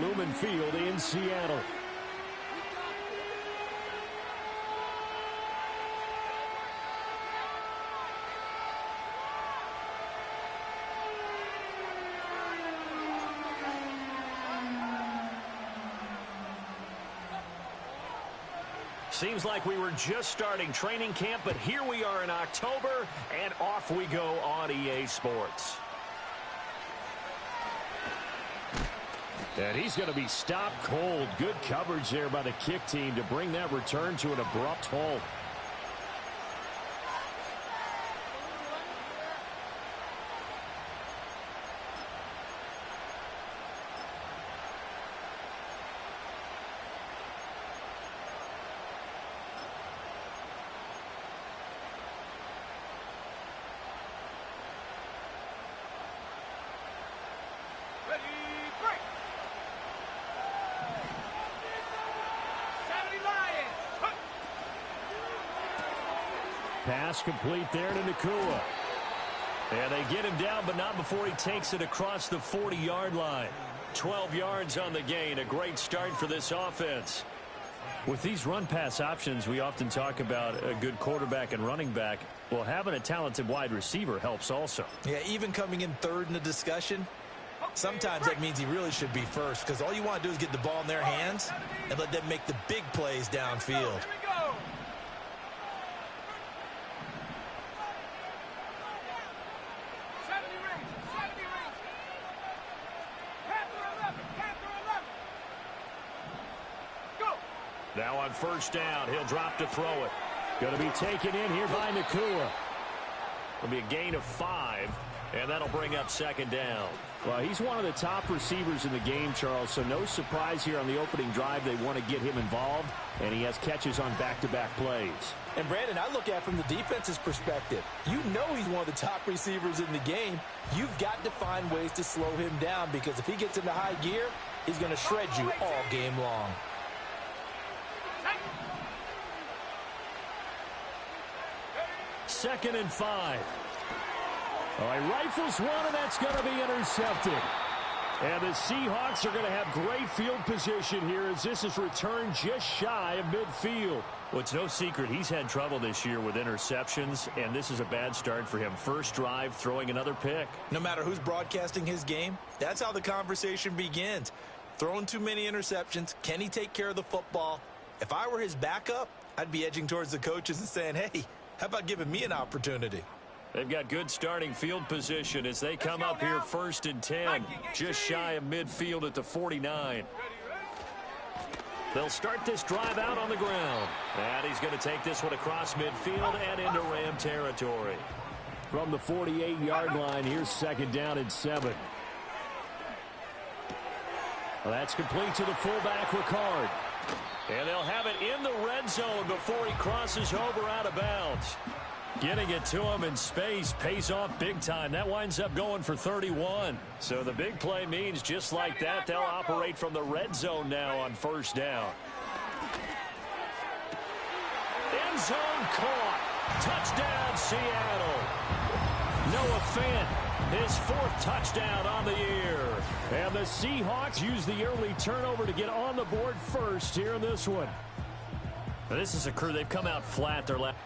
Lumen Field in Seattle. Seems like we were just starting training camp, but here we are in October, and off we go on EA Sports. And he's going to be stopped cold. Good coverage there by the kick team to bring that return to an abrupt halt. Pass complete there to Nakua. And they get him down, but not before he takes it across the 40-yard line. 12 yards on the gain. A great start for this offense. With these run-pass options, we often talk about a good quarterback and running back. Well, having a talented wide receiver helps also. Yeah, even coming in third in the discussion, sometimes that means he really should be first, because all you want to do is get the ball in their hands and let them make the big plays downfield. Now on first down, he'll drop to throw it. Going to be taken in here by Nakua. It'll be a gain of 5, and that'll bring up second down. Well, he's one of the top receivers in the game, Charles, so no surprise here on the opening drive. They want to get him involved, and he has catches on back-to-back plays. And, Brandon, I look at it from the defense's perspective. You know he's one of the top receivers in the game. You've got to find ways to slow him down, because if he gets into high gear, he's going to shred you all game long. Second and 5. All right, rifles one, and that's going to be intercepted. And the Seahawks are going to have great field position here as this is returned just shy of midfield. Well, it's no secret he's had trouble this year with interceptions, and this is a bad start for him. First drive, throwing another pick. No matter who's broadcasting his game, that's how the conversation begins. Throwing too many interceptions, can he take care of the football? If I were his backup, I'd be edging towards the coaches and saying, hey, how about giving me an opportunity? They've got good starting field position as they come up here first and 10, just shy of midfield at the 49. They'll start this drive out on the ground. And he's going to take this one across midfield and into Ram territory. From the 48-yard line, here's second down and 7. Well, that's complete to the fullback, Ricard. And they'll have it in the red zone before he crosses over out of bounds. Getting it to him in space pays off big time. That winds up going for 31. So the big play means just like that, they'll operate from the red zone now on first down. End zone caught. Touchdown, Seattle. Noah Fant, his 4th touchdown on the year. And the Seahawks use the early turnover to get on the board first here in this one. Now, this is a crew. They've come out flat their last.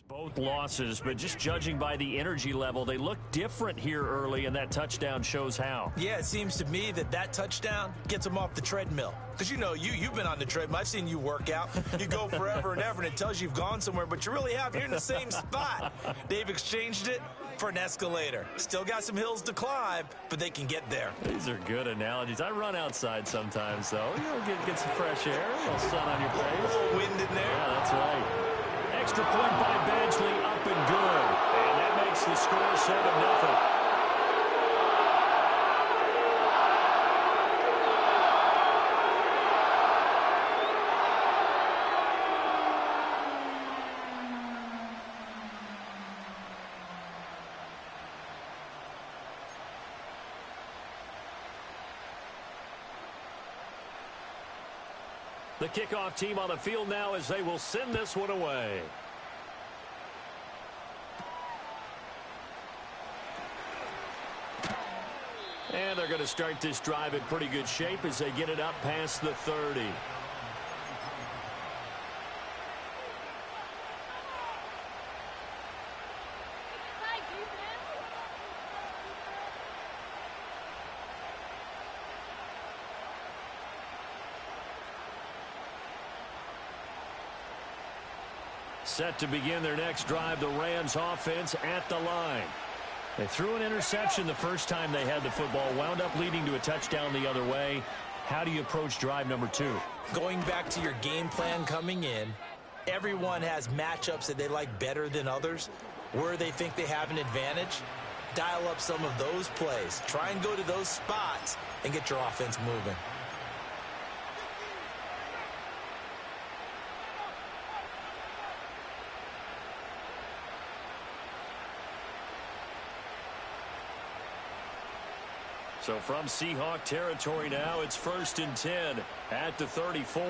Both losses, but just judging by the energy level, they look different here early, and that touchdown shows how. Yeah, it seems to me that touchdown gets them off the treadmill. Because, you know, you've been on the treadmill. I've seen you work out. You go forever and ever, and it tells you you've gone somewhere, but you really have. You're in the same spot. They've exchanged it for an escalator. Still got some hills to climb, but they can get there. These are good analogies. I run outside sometimes, though. You know, get some fresh air, a little sun on your face. A little wind in there. Yeah, that's right. Extra point by Badgley, up and good. And that makes the score 7-0. The kickoff team on the field now as they will send this one away. And they're going to start this drive in pretty good shape as they get it up past the 30. Set to begin their next drive, the Rams offense at the line. They threw an interception the first time they had the football, wound up leading to a touchdown the other way. How do you approach drive number 2? Going back to your game plan coming in, everyone has matchups that they like better than others. Where they think they have an advantage, dial up some of those plays. Try and go to those spots and get your offense moving. So from Seahawk territory now, it's 1st and 10 at the 34.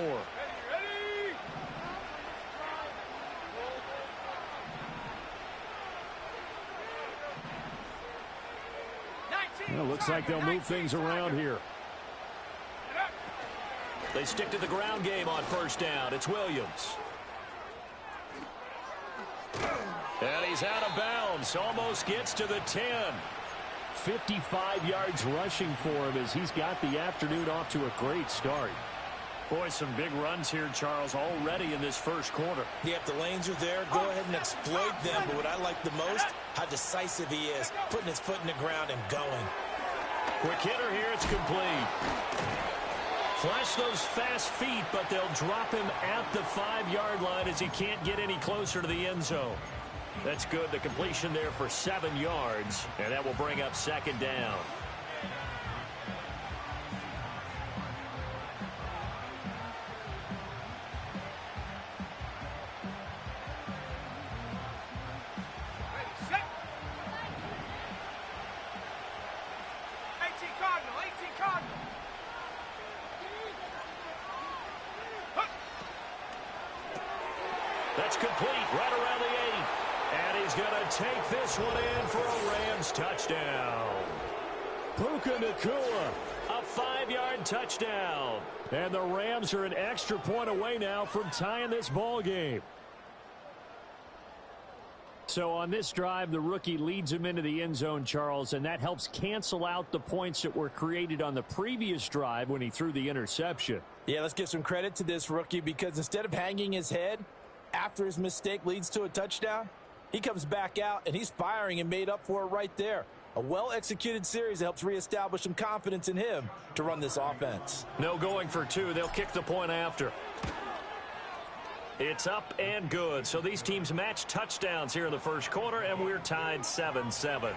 Well, looks like they'll move things around here. They stick to the ground game on 1st down. It's Williams. And he's out of bounds. Almost gets to the 10. 55 yards rushing for him as he's got the afternoon off to a great start. Boy, some big runs here, Charles, already in this first quarter. Yeah, if the lanes are there, go ahead and exploit them. But what I like the most, how decisive he is, putting his foot in the ground and going. Quick hitter here, it's complete. Flash those fast feet, but they'll drop him at the 5-yard line as he can't get any closer to the end zone. That's good. The completion there for 7 yards, and that will bring up 2nd down. That's complete right around the 8. And he's going to take this one in for a Rams touchdown. Puka Nacua. A 5-yard touchdown. And the Rams are an extra point away now from tying this ball game. So on this drive, the rookie leads him into the end zone, Charles, and that helps cancel out the points that were created on the previous drive when he threw the interception. Yeah, let's give some credit to this rookie because instead of hanging his head after his mistake leads to a touchdown, he comes back out and he's firing and made up for it right there. A well-executed series that helps reestablish some confidence in him to run this offense. No going for 2. They'll kick the point after. It's up and good. So these teams match touchdowns here in the first quarter, and we're tied 7-7.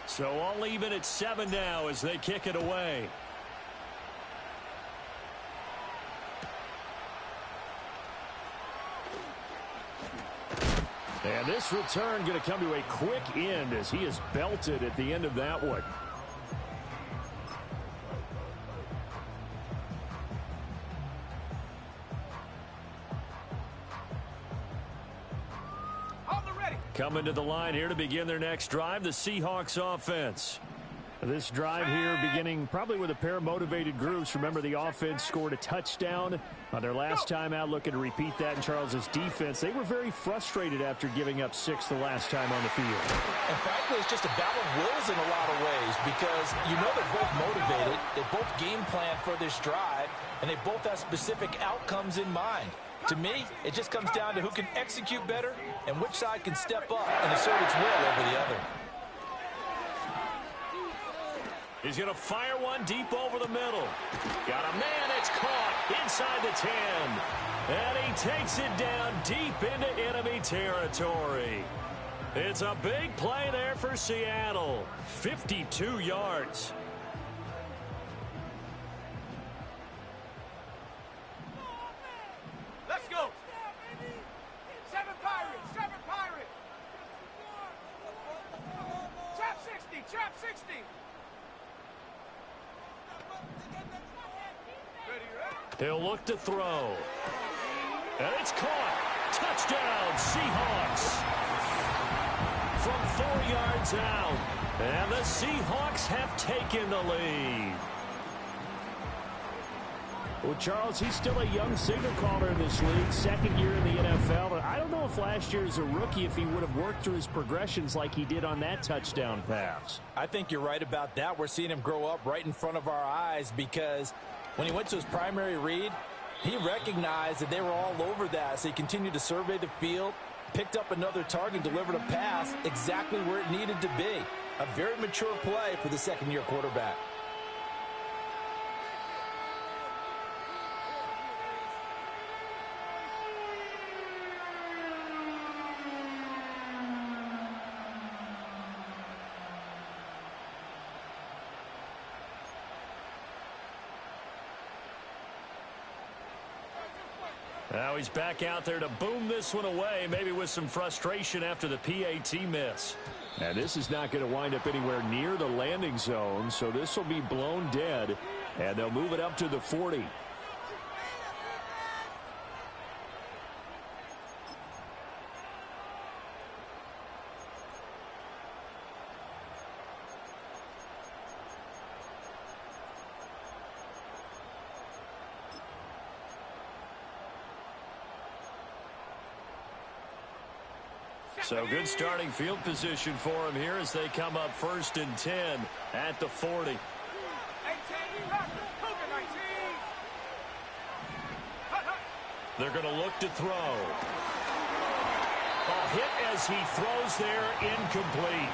So all even at 7 now as they kick it away. And this return going to come to a quick end as he is belted at the end of that one. Coming to the line here to begin their next drive, the Seahawks offense. This drive here beginning probably with a pair of motivated groups. Remember, the offense scored a touchdown on their last time out, looking to repeat that in Charles' defense. They were very frustrated after giving up 6 the last time on the field. And frankly, it's just a battle of wills in a lot of ways because you know they're both motivated. They both game plan for this drive, and they both have specific outcomes in mind. To me, it just comes down to who can execute better and which side can step up and assert its will over the other. He's going to fire one deep over the middle. Got a man, it's caught inside the 10. And he takes it down deep into enemy territory. It's a big play there for Seattle. 52 yards. Let's go. 7 Pirates, 7 Pirates. Trap 60, trap 60. He'll look to throw. And it's caught. Touchdown, Seahawks. From 4 yards out. And the Seahawks have taken the lead. Well, Charles, he's still a young signal caller in this league, second year in the NFL. But I don't know if last year as a rookie if he would have worked through his progressions like he did on that touchdown pass. I think you're right about that. We're seeing him grow up right in front of our eyes because when he went to his primary read, he recognized that they were all over that. So he continued to survey the field, picked up another target, delivered a pass exactly where it needed to be. A very mature play for the second-year quarterback. Now he's back out there to boom this one away, maybe with some frustration after the PAT miss. And this is not going to wind up anywhere near the landing zone, so this will be blown dead, and they'll move it up to the 40. So good starting field position for him here as they come up 1st and 10 at the 40. They're going to look to throw. A hit as he throws there, incomplete.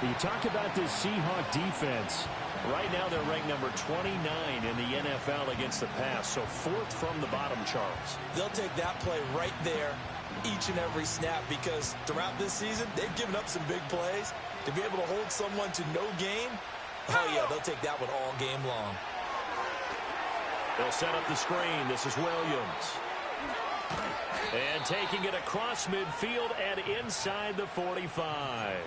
You talk about this Seahawk defense. Right now they're ranked number 29 in the NFL against the pass, so 4th from the bottom, Charles. They'll take that play right there each and every snap because throughout this season, they've given up some big plays. To be able to hold someone to no gain, oh yeah, they'll take that one all game long. They'll set up the screen. This is Williams. And taking it across midfield and inside the 45.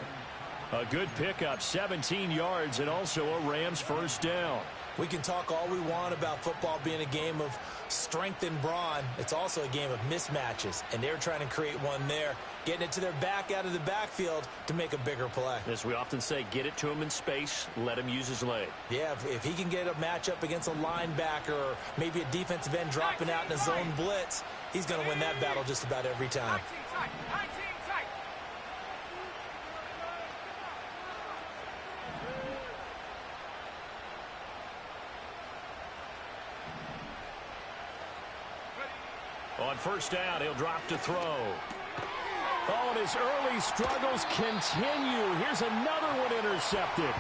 A good pickup, 17 yards, and also a Rams first down. We can talk all we want about football being a game of strength and brawn. It's also a game of mismatches, and they're trying to create one there, getting it to their back out of the backfield to make a bigger play. As we often say, get it to him in space, let him use his leg. Yeah, if he can get a matchup against a linebacker or maybe a defensive end dropping out in a zone blitz, he's going to win that battle just about every time. On first down, he'll drop to throw. Oh, and his early struggles continue. Here's another one intercepted.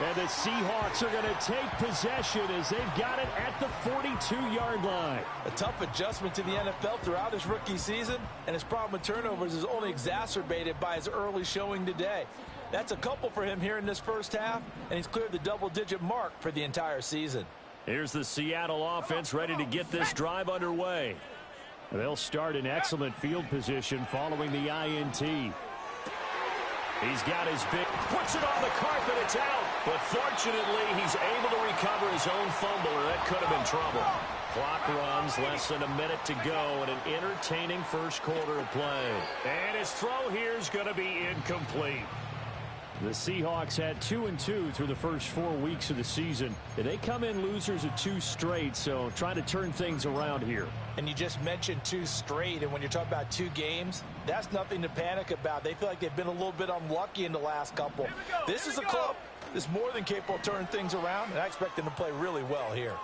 And the Seahawks are going to take possession as they've got it at the 42-yard line. A tough adjustment to the NFL throughout his rookie season, and his problem with turnovers is only exacerbated by his early showing today. That's a couple for him here in this first half, and he's cleared the double-digit mark for the entire season. Here's the Seattle offense ready to get this drive underway. They'll start in excellent field position following the INT. He's got his big, puts it on the carpet, it's out. But fortunately, he's able to recover his own fumble, or that could have been trouble. Clock runs, less than a minute to go, and an entertaining first quarter of play. And his throw here is going to be incomplete. The Seahawks had 2-2 through the first 4 weeks of the season. And they come in losers of 2 straight, so trying to turn things around here. And you just mentioned 2 straight, and when you're talking about 2 games, that's nothing to panic about. They feel like they've been a little bit unlucky in the last couple. This is a club that's more than capable of turning things around, and I expect them to play really well here.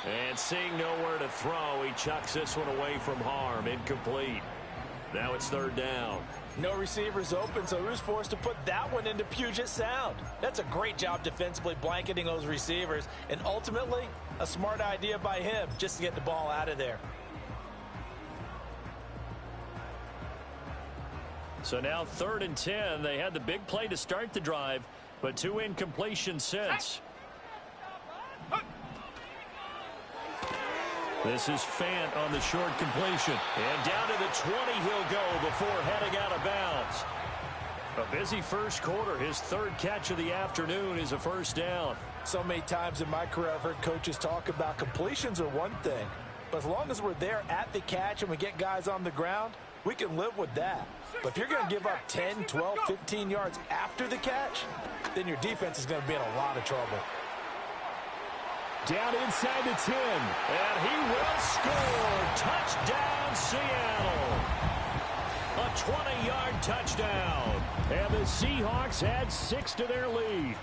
And seeing nowhere to throw, he chucks this one away from harm. Incomplete. Now it's 3rd down. No receivers open, so who's forced to put that one into Puget Sound? That's a great job defensively blanketing those receivers, and ultimately, a smart idea by him just to get the ball out of there. So now 3rd and 10. They had the big play to start the drive, but 2 incompletions since. This is Fant on the short completion. And down to the 20 he'll go before heading out of bounds. A busy first quarter. His 3rd catch of the afternoon is a first down. So many times in my career I've heard coaches talk about completions are one thing. But as long as we're there at the catch and we get guys on the ground, we can live with that. But if you're going to give up 10, 12, 15 yards after the catch, then your defense is going to be in a lot of trouble. Down inside the 10. And he will score. Touchdown, Seattle. A 20-yard touchdown. And the Seahawks add 6 to their lead.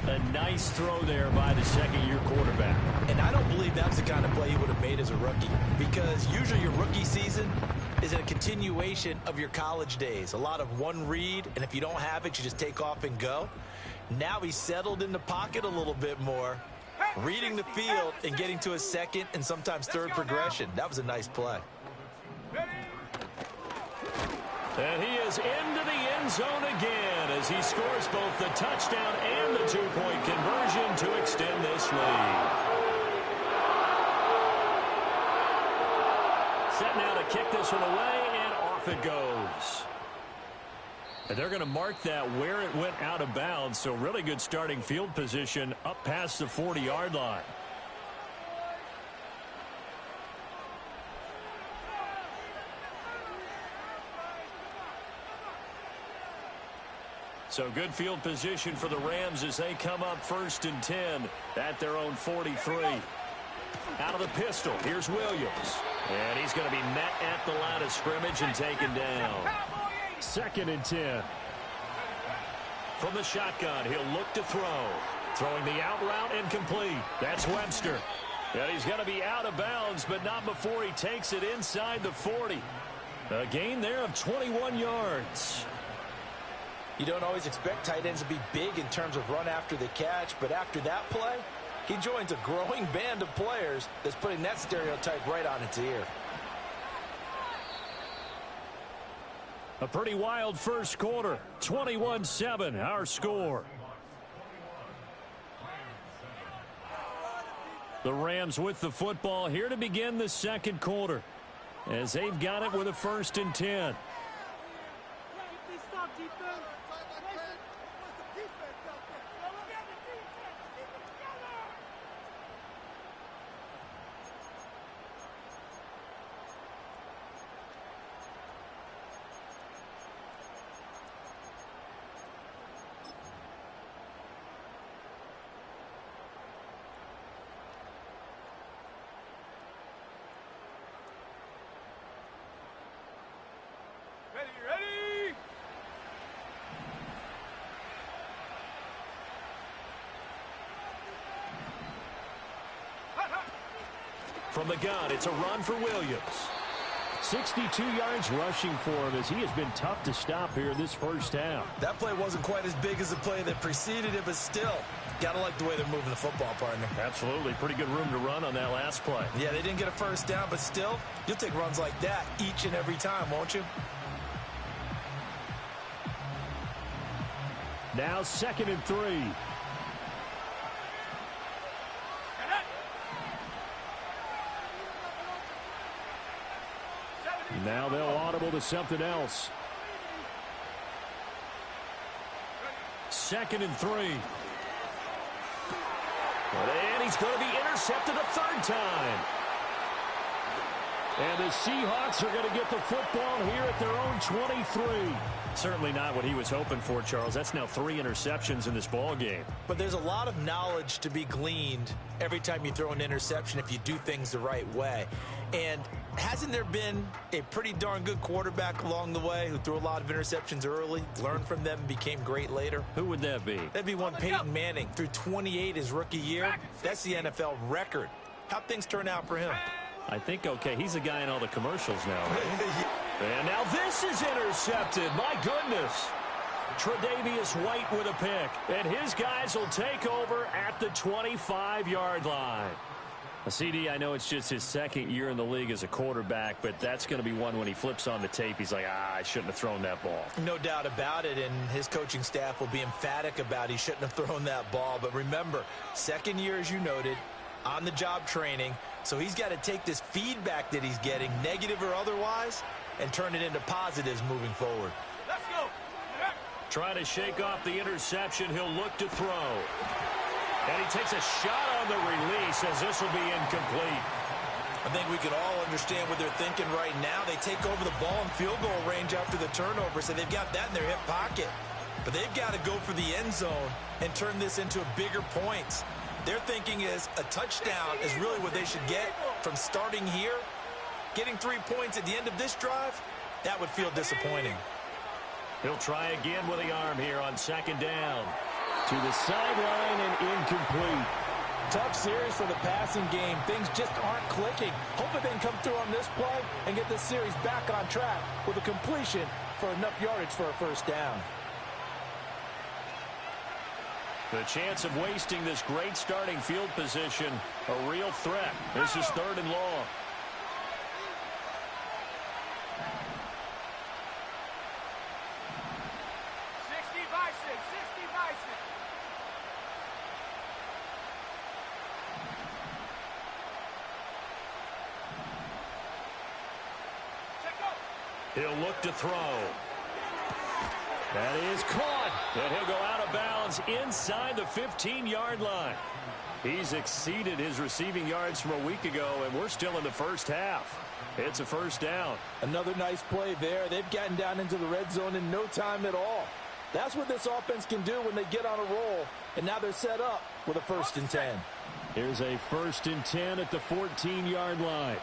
A nice throw there by the second-year quarterback. And I don't believe that's the kind of play he would have made as a rookie, because usually your rookie season is a continuation of your college days. A lot of one read, and if you don't have it, you just take off and go. Now he's settled in the pocket a little bit more, reading the field and getting to a second and sometimes third progression. That was a nice play. And he is into the end zone again as he scores both the touchdown and the 2-point conversion to extend this lead. Set now to kick this one away, and off it goes. And they're going to mark that where it went out of bounds, so really good starting field position up past the 40-yard line. So good field position for the Rams as they come up 1st and 10 at their own 43. Out of the pistol, here's Williams. And he's going to be met at the line of scrimmage and taken down. 2nd and 10. From the shotgun, he'll look to throw. Throwing the out route incomplete. That's Webster. And he's going to be out of bounds, but not before he takes it inside the 40. A gain there of 21 yards. You don't always expect tight ends to be big in terms of run after the catch, but after that play, he joins a growing band of players that's putting that stereotype right on its ear. A pretty wild first quarter. 21-7, our score. The Rams with the football here to begin the second quarter, as they've got it with a 1st and 10. Ready! From the gun, it's a run for Williams. 62 yards rushing for him as he has been tough to stop here this first half. That play wasn't quite as big as the play that preceded it, but still, gotta like the way they're moving the football, partner. Absolutely. Pretty good room to run on that last play. Yeah, they didn't get a first down, but still, you'll take runs like that each and every time, won't you? Now 2nd and 3. Now they'll audible to something else. 2nd and 3. And he's going to be intercepted a third time. And the Seahawks are going to get the football here at their own 23. Certainly not what he was hoping for, Charles. That's now 3 interceptions in this ball game. But there's a lot of knowledge to be gleaned every time you throw an interception if you do things the right way. And hasn't there been a pretty darn good quarterback along the way who threw a lot of interceptions early, learned from them, and became great later? Who would that be? That'd be one Peyton Manning. Threw 28 his rookie year. That's the NFL record. How'd things turn out for him? I think, okay, he's a guy in all the commercials now. And now this is intercepted. My goodness. Tre'Davious White with a pick. And his guys will take over at the 25-yard line. CD, I know it's just his 2nd year in the league as a quarterback, but that's going to be one when he flips on the tape. He's like, I shouldn't have thrown that ball. No doubt about it, and his coaching staff will be emphatic about he shouldn't have thrown that ball. But remember, 2nd year, as you noted, on-the-job training. So he's got to take this feedback that he's getting, negative or otherwise, and turn it into positives moving forward. Let's go. Trying to shake off the interception. He'll look to throw. And he takes a shot on the release as this will be incomplete. I think we can all understand what they're thinking right now. They take over the ball in field goal range after the turnover, so they've got that in their hip pocket. But they've got to go for the end zone and turn this into a bigger points. Their thinking is a touchdown is really what they should get from starting here. Getting 3 points at the end of this drive, that would feel disappointing. He'll try again with the arm here on 2nd down. To the sideline and incomplete. Tough series for the passing game. Things just aren't clicking. Hoping they can come through on this play and get this series back on track with a completion for enough yardage for a first down. The chance of wasting this great starting field position, a real threat. This is 3rd and long. He'll look to throw. That is caught. And he'll go out of bounds inside the 15-yard line. He's exceeded his receiving yards from a week ago, and we're still in the first half. It's a first down. Another nice play there. They've gotten down into the red zone in no time at all. That's what this offense can do when they get on a roll, and now they're set up with a 1st and 10. Here's a 1st and 10 at the 14-yard line.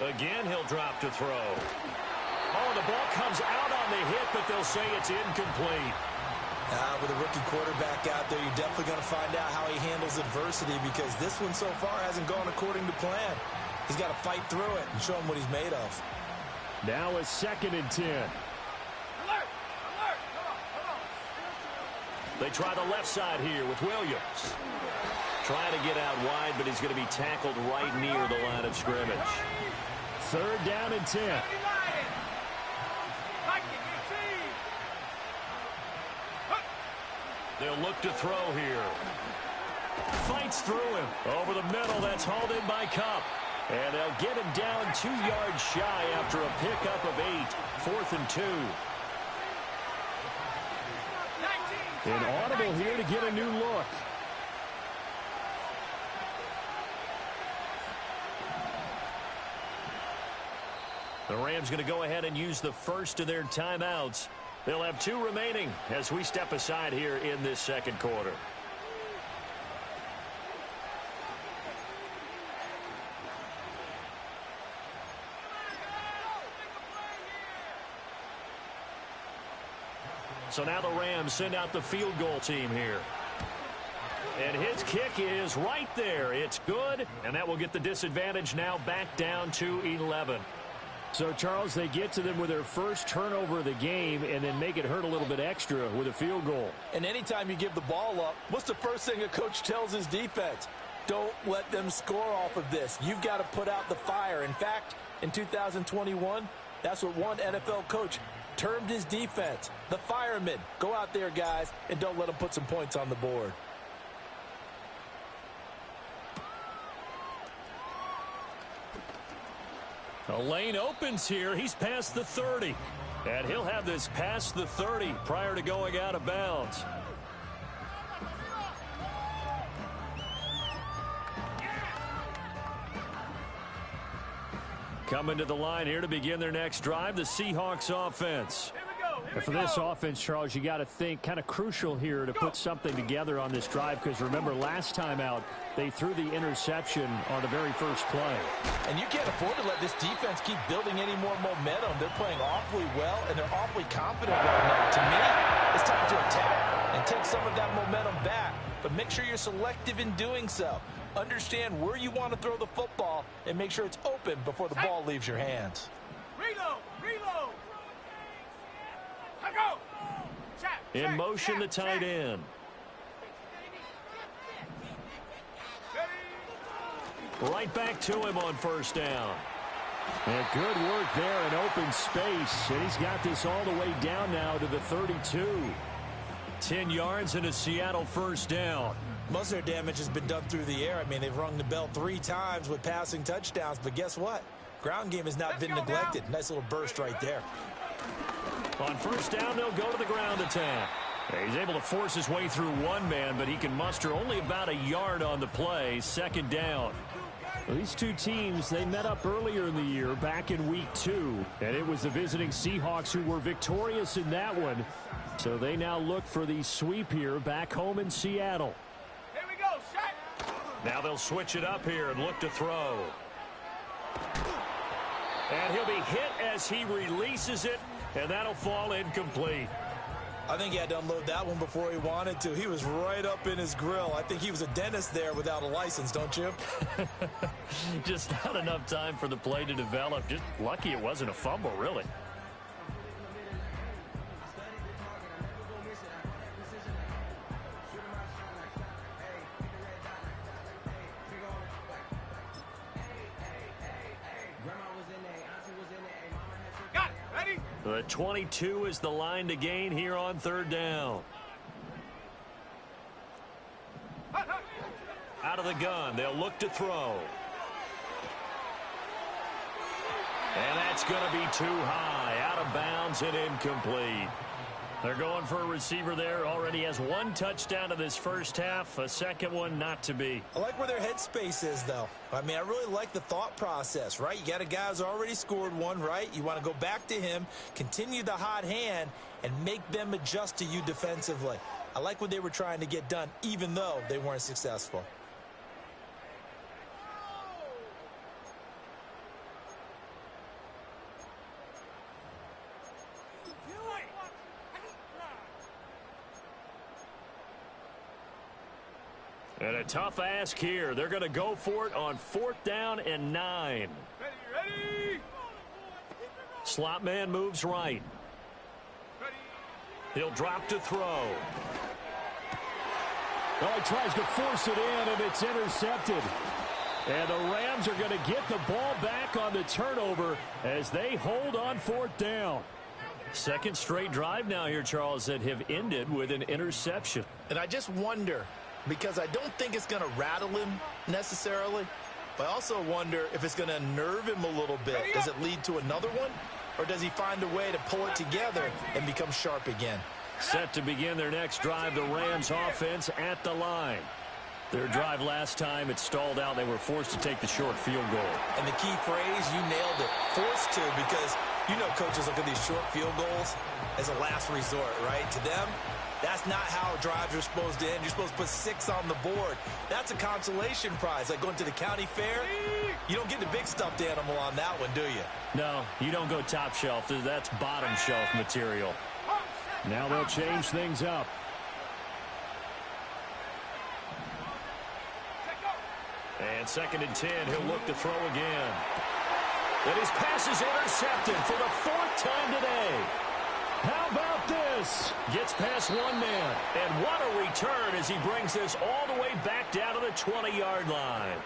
Again, he'll drop to throw. Oh, the ball comes out on the hit, but they'll say it's incomplete. With a rookie quarterback out there, you're definitely going to find out how he handles adversity because this one so far hasn't gone according to plan. He's got to fight through it and show him what he's made of. Now a 2nd and 10. Alert! Alert! Come on. They try the left side here with Williams. Trying to get out wide, but he's going to be tackled right near the line of scrimmage. 3rd down and 10. They'll look to throw here. Fights through him. Over the middle, that's hauled in by Cup. And they'll get him down 2 yards shy after a pickup of 8. 4th and 2. An audible here to get a new look. The Rams going to go ahead and use the first of their timeouts. They'll have 2 remaining as we step aside here in this 2nd quarter. So now the Rams send out the field goal team here. And his kick is right there. It's good, and that will get the disadvantage now back down to 11. So, Charles, they get to them with their first turnover of the game and then make it hurt a little bit extra with a field goal. And anytime you give the ball up, what's the first thing a coach tells his defense? Don't let them score off of this. You've got to put out the fire. In fact, in 2021, that's what one NFL coach termed his defense, the firemen. Go out there, guys, and don't let them put some points on the board. A lane opens here. He's past the 30. And he'll have this past the 30 prior to going out of bounds. Coming to the line here to begin their next drive, the Seahawks offense. And for this offense, Charles, you got to think kind of crucial here to put something together on this drive, because remember last time out they threw the interception on the very first play. And you can't afford to let this defense keep building any more momentum. They're playing awfully well, and they're awfully confident right now. To me, it's time to attack and take some of that momentum back, but make sure you're selective in doing so. Understand where you want to throw the football and make sure it's open before the ball leaves your hands. Reload! Reload! Go! In motion, the tight end. Right back to him on first down. And good work there in open space. And he's got this all the way down now to the 32. 10 yards and a Seattle first down. Most of their damage has been done through the air. I mean, they've rung the bell 3 times with passing touchdowns, but guess what? Ground game has not been neglected. Nice little burst right there. On first down, they'll go to the ground attack. He's able to force his way through one man, but he can muster only about a yard on the play. Second down. Well, these two teams, they met up earlier in the year, back in week 2. And it was the visiting Seahawks who were victorious in that one. So they now look for the sweep here back home in Seattle. Here we go, set! Now they'll switch it up here and look to throw. And he'll be hit as he releases it, and that'll fall incomplete. I think he had to unload that one before he wanted to. He was right up in his grill. I think he was a dentist there without a license, don't you? Just not enough time for the play to develop. Just lucky it wasn't a fumble, really. The 22 is the line to gain here on third down. Out of the gun, they'll look to throw. And that's going to be too high, out of bounds and incomplete. They're going for a receiver there. Already has 1 touchdown in this first half. A second one not to be. I like where their headspace is, though. I mean, I really like the thought process, right? You got a guy who's already scored one, right? You want to go back to him, continue the hot hand, and make them adjust to you defensively. I like what they were trying to get done, even though they weren't successful. And a tough ask here. They're going to go for it on 4th down and 9. Ready! Slot man moves right. Ready! He'll drop to throw. Oh, he tries to force it in, and it's intercepted. And the Rams are going to get the ball back on the turnover as they hold on 4th down. Second straight drive now here, Charles, that have ended with an interception. And I just wonder, because I don't think it's going to rattle him necessarily, but I also wonder if it's going to nerve him a little bit. Does it lead to another one, or does he find a way to pull it together and become sharp again? Set to begin their next drive, the Rams offense at the line. Their drive last time, it stalled out. They were forced to take the short field goal. And the key phrase, you nailed it, forced to, because you know coaches look at these short field goals as a last resort, right? To them, that's not how drives are supposed to end. You're supposed to put 6 on the board. That's a consolation prize, like going to the county fair. You don't get the big stuffed animal on that one, do you? No, you don't go top shelf. That's bottom shelf material. Now they'll change things up. And 2nd and 10, he'll look to throw again. And his pass is intercepted for the 4th time today. How about this? Gets past one man. And what a return as he brings this all the way back down to the 20-yard line.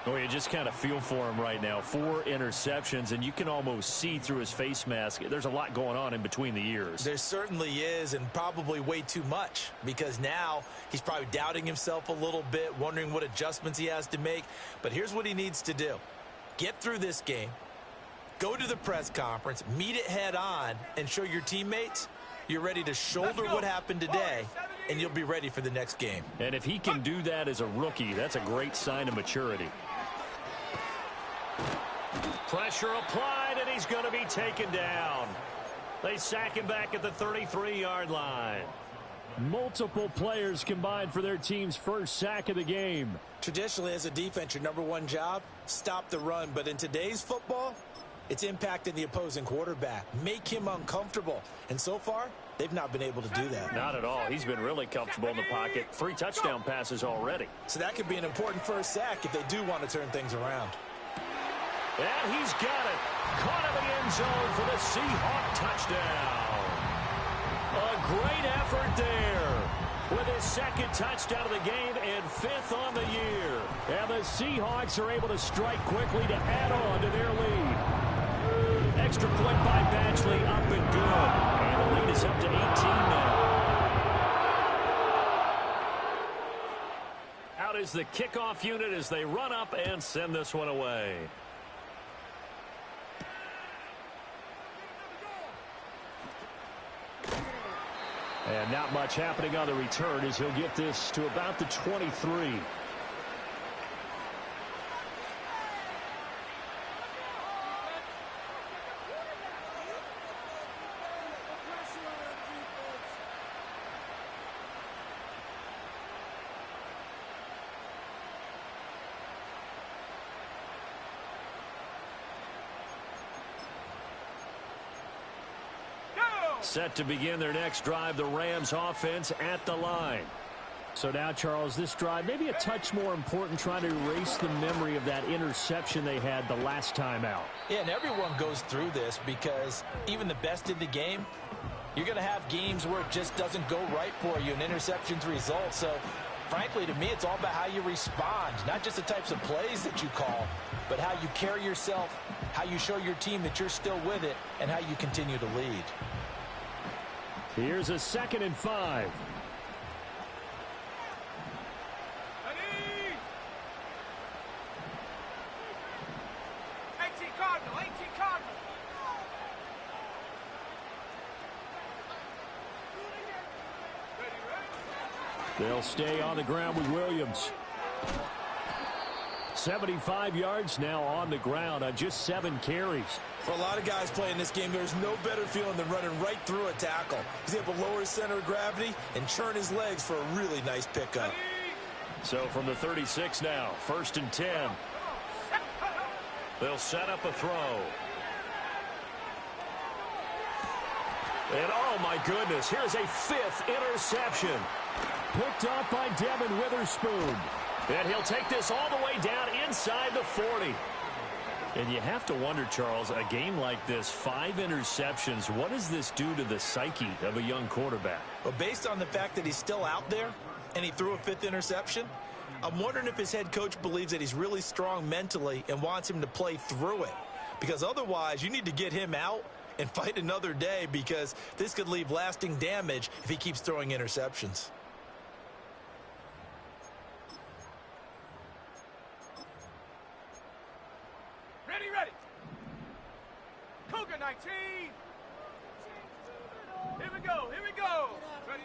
Oh, you just kind of feel for him right now. 4 interceptions, and you can almost see through his face mask. There's a lot going on in between the ears. There certainly is, and probably way too much, because now he's probably doubting himself a little bit, wondering what adjustments he has to make. But here's what he needs to do. Get through this game, Go to the press conference, meet it head on, and show your teammates you're ready to shoulder what happened today, and you'll be ready for the next game. And if he can do that as a rookie, that's a great sign of maturity. Pressure applied, and he's going to be taken down. They sack him back at the 33-yard line. Multiple players combined for their team's first sack of the game. Traditionally, as a defense, your number one job, stop the run. But in today's football, it's impacting the opposing quarterback. Make him uncomfortable. And so far, they've not been able to do that. Not at all. He's been really comfortable in the pocket. 3 touchdown passes already. So that could be an important first sack if they do want to turn things around. And he's got it. Caught in the end zone for the Seahawk touchdown. A great effort there. With his second touchdown of the game and 5th on the year. And the Seahawks are able to strike quickly to add on to their lead. Extra point by Badgley, up and good. And the lead is up to 18 now. Out is the kickoff unit as they run up and send this one away. And not much happening on the return as he'll get this to about the 23. Set to begin their next drive, the Rams offense at the line. So now, Charles, this drive maybe a touch more important, trying to erase the memory of that interception they had the last time out. Yeah, and everyone goes through this because even the best in the game, you're going to have games where it just doesn't go right for you and interceptions result. So, frankly, to me, it's all about how you respond, not just the types of plays that you call, but how you carry yourself, how you show your team that you're still with it, and how you continue to lead. Here's a 2nd and 5. They'll stay on the ground with Williams. 75 yards now on the ground on just 7 carries. For a lot of guys playing this game, there's no better feeling than running right through a tackle. He's able to lower his center of gravity and churn his legs for a really nice pickup. So from the 36 now, 1st and 10. They'll set up a throw. And oh my goodness, here's a 5th interception. Picked up by Devin Witherspoon. And he'll take this all the way down inside the 40. And you have to wonder, Charles, a game like this, 5 interceptions, what does this do to the psyche of a young quarterback? Well, based on the fact that he's still out there and he threw a 5th interception, I'm wondering if his head coach believes that he's really strong mentally and wants him to play through it. Because otherwise, you need to get him out and fight another day, because this could leave lasting damage if he keeps throwing interceptions. Ready. Cougar 19. Here we go. Ready.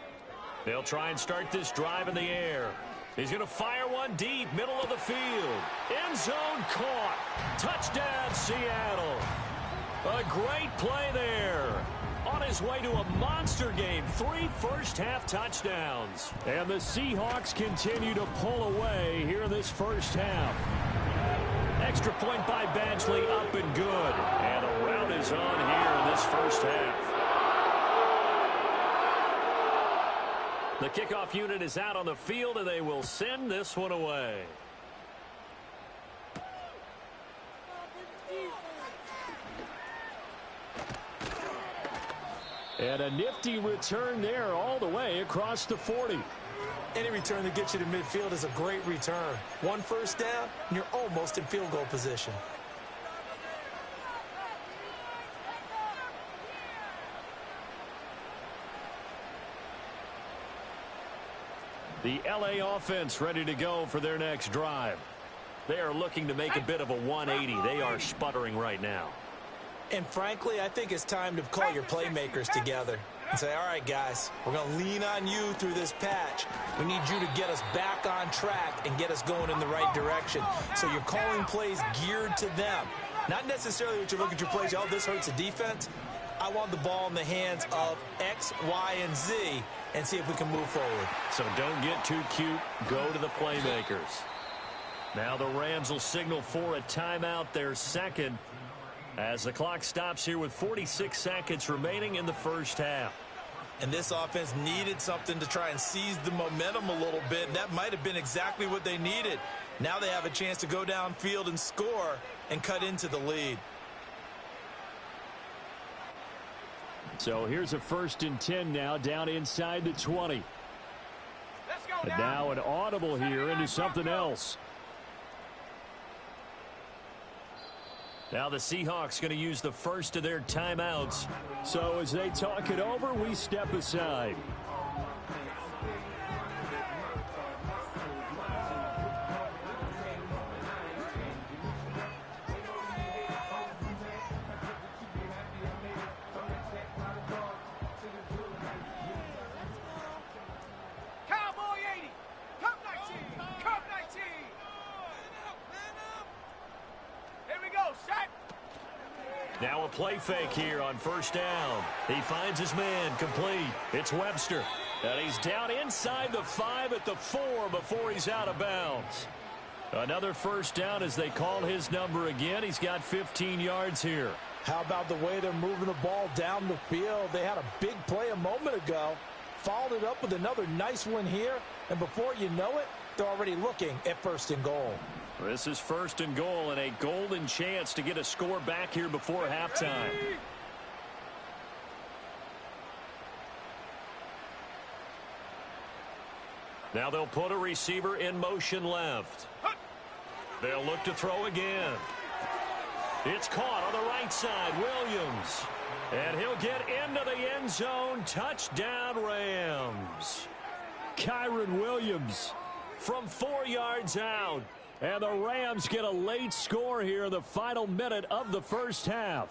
They'll try and start this drive in the air. He's going to fire one deep, middle of the field. End zone caught. Touchdown, Seattle. A great play there. On his way to a monster game. 3 first-half touchdowns. And the Seahawks continue to pull away here in this first half. Extra point by Badgley, up and good. And the rout is on here in this first half. The kickoff unit is out on the field, and they will send this one away. And a nifty return there all the way across the 40. Any return that gets you to midfield is a great return. 1 first down, and you're almost in field goal position. The LA offense ready to go for their next drive. They are looking to make a bit of a 180. They are sputtering right now. And frankly, I think it's time to call your playmakers together and say, all right, guys, we're going to lean on you through this patch. We need you to get us back on track and get us going in the right direction. So you're calling plays geared to them. Not necessarily that you look at your plays, oh, this hurts the defense. I want the ball in the hands of X, Y, and Z and see if we can move forward. So don't get too cute. Go to the playmakers. Now the Rams will signal for a timeout, their second, as the clock stops here with 46 seconds remaining in the first half. And this offense needed something to try and seize the momentum a little bit, and that might have been exactly what they needed. Now they have a chance to go downfield and score and cut into the lead. So here's a 1st and 10 now, down inside the 20. And now an audible here into something else. Now the Seahawks going to use the first of their timeouts. So as they talk it over, we step aside. Now a play fake here on 1st down. He finds his man complete. It's Webster. And he's down inside the 5 at the 4 before he's out of bounds. Another 1st down as they call his number again. He's got 15 yards here. How about the way they're moving the ball down the field? They had a big play a moment ago. Followed it up with another nice one here. And before you know it, they're already looking at 1st and goal. This is 1st and goal and a golden chance to get a score back here before halftime. Now they'll put a receiver in motion left. They'll look to throw again. It's caught on the right side. Williams. And he'll get into the end zone. Touchdown, Rams. Kyron Williams from 4 yards out. And the Rams get a late score here in the final minute of the first half.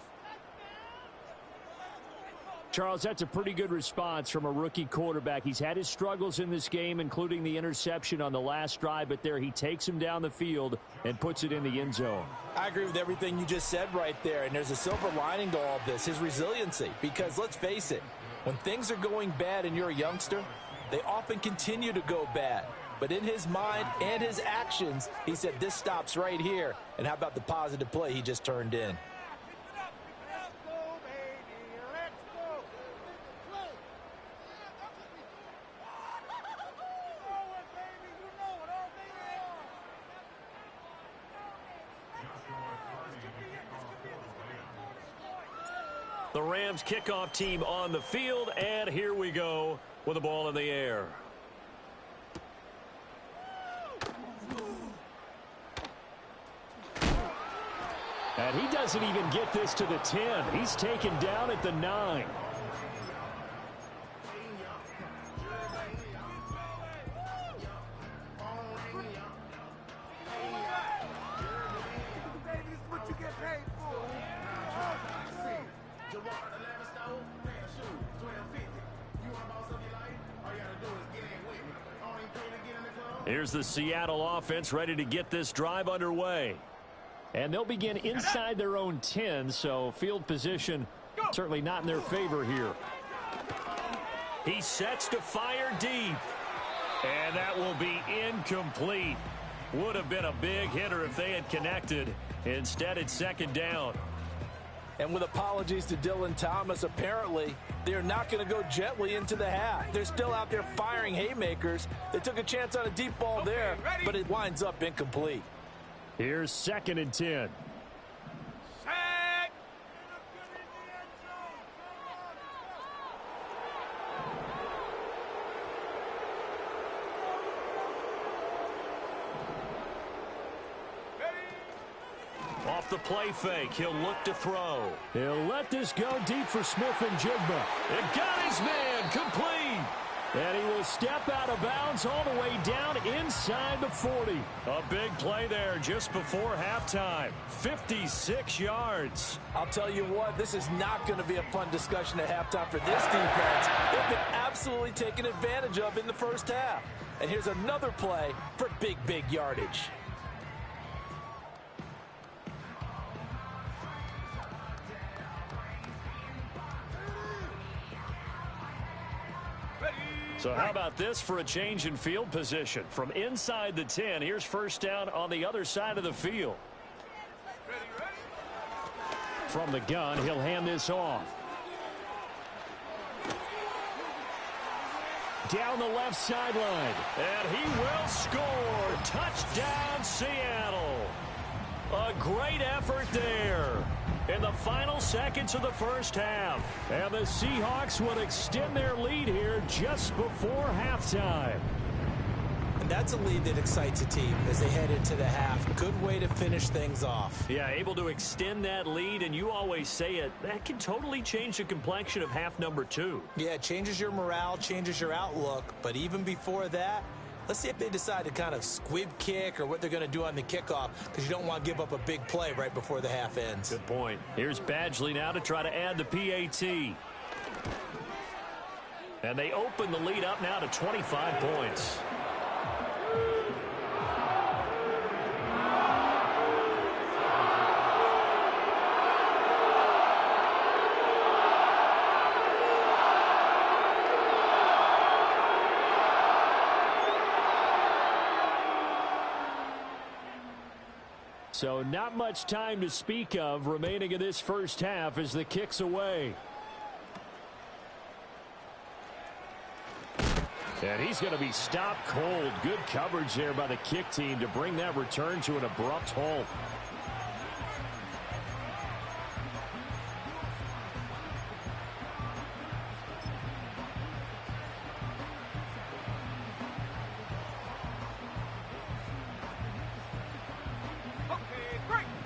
Charles, that's a pretty good response from a rookie quarterback. He's had his struggles in this game, including the interception on the last drive, but there he takes him down the field and puts it in the end zone. I agree with everything you just said right there, and there's a silver lining to all this, his resiliency. Because let's face it, when things are going bad and you're a youngster, they often continue to go bad. But in his mind and his actions, he said this stops right here. And how about the positive play he just turned in? The Rams kickoff team on the field, and here we go with the ball in the air. And he doesn't even get this to the 10. He's taken down at the 9. Here's the Seattle offense ready to get this drive underway. And they'll begin inside their own 10, so field position certainly not in their favor here. He sets to fire deep. And that will be incomplete. Would have been a big hitter if they had connected. Instead, it's 2nd down. And with apologies to Dylan Thomas, apparently they're not going to go gently into the half. They're still out there firing haymakers. They took a chance on a deep ball there, but it winds up incomplete. Here's 2nd and 10. Off the play fake, he'll look to throw. He'll let this go deep for Smith and Jigba. It got his man complete. And he will step out of bounds all the way down inside the 40. A big play there just before halftime. 56 yards. I'll tell you what, this is not going to be a fun discussion at halftime for this defense. They've been absolutely taken advantage of in the first half. And here's another play for big yardage. So how about this for a change in field position? From inside the 10, here's first down on the other side of the field. From the gun, he'll hand this off. Down the left sideline. And he will score. Touchdown, Seattle. A great effort there in the final seconds of the first half. And the Seahawks will extend their lead here just before halftime. And that's a lead that excites a team as they head into the half. Good way to finish things off. Yeah, able to extend that lead, and you always say it, that can totally change the complexion of half number 2. Yeah, it changes your morale, changes your outlook. But even before that, let's see if they decide to kind of squib kick or what they're going to do on the kickoff, because you don't want to give up a big play right before the half ends. Good point. Here's Badgley now to try to add the PAT. And they open the lead up now to 25 points. So not much time to speak of remaining in this first half as the kick's away. And he's going to be stopped cold. Good coverage there by the kick team to bring that return to an abrupt halt.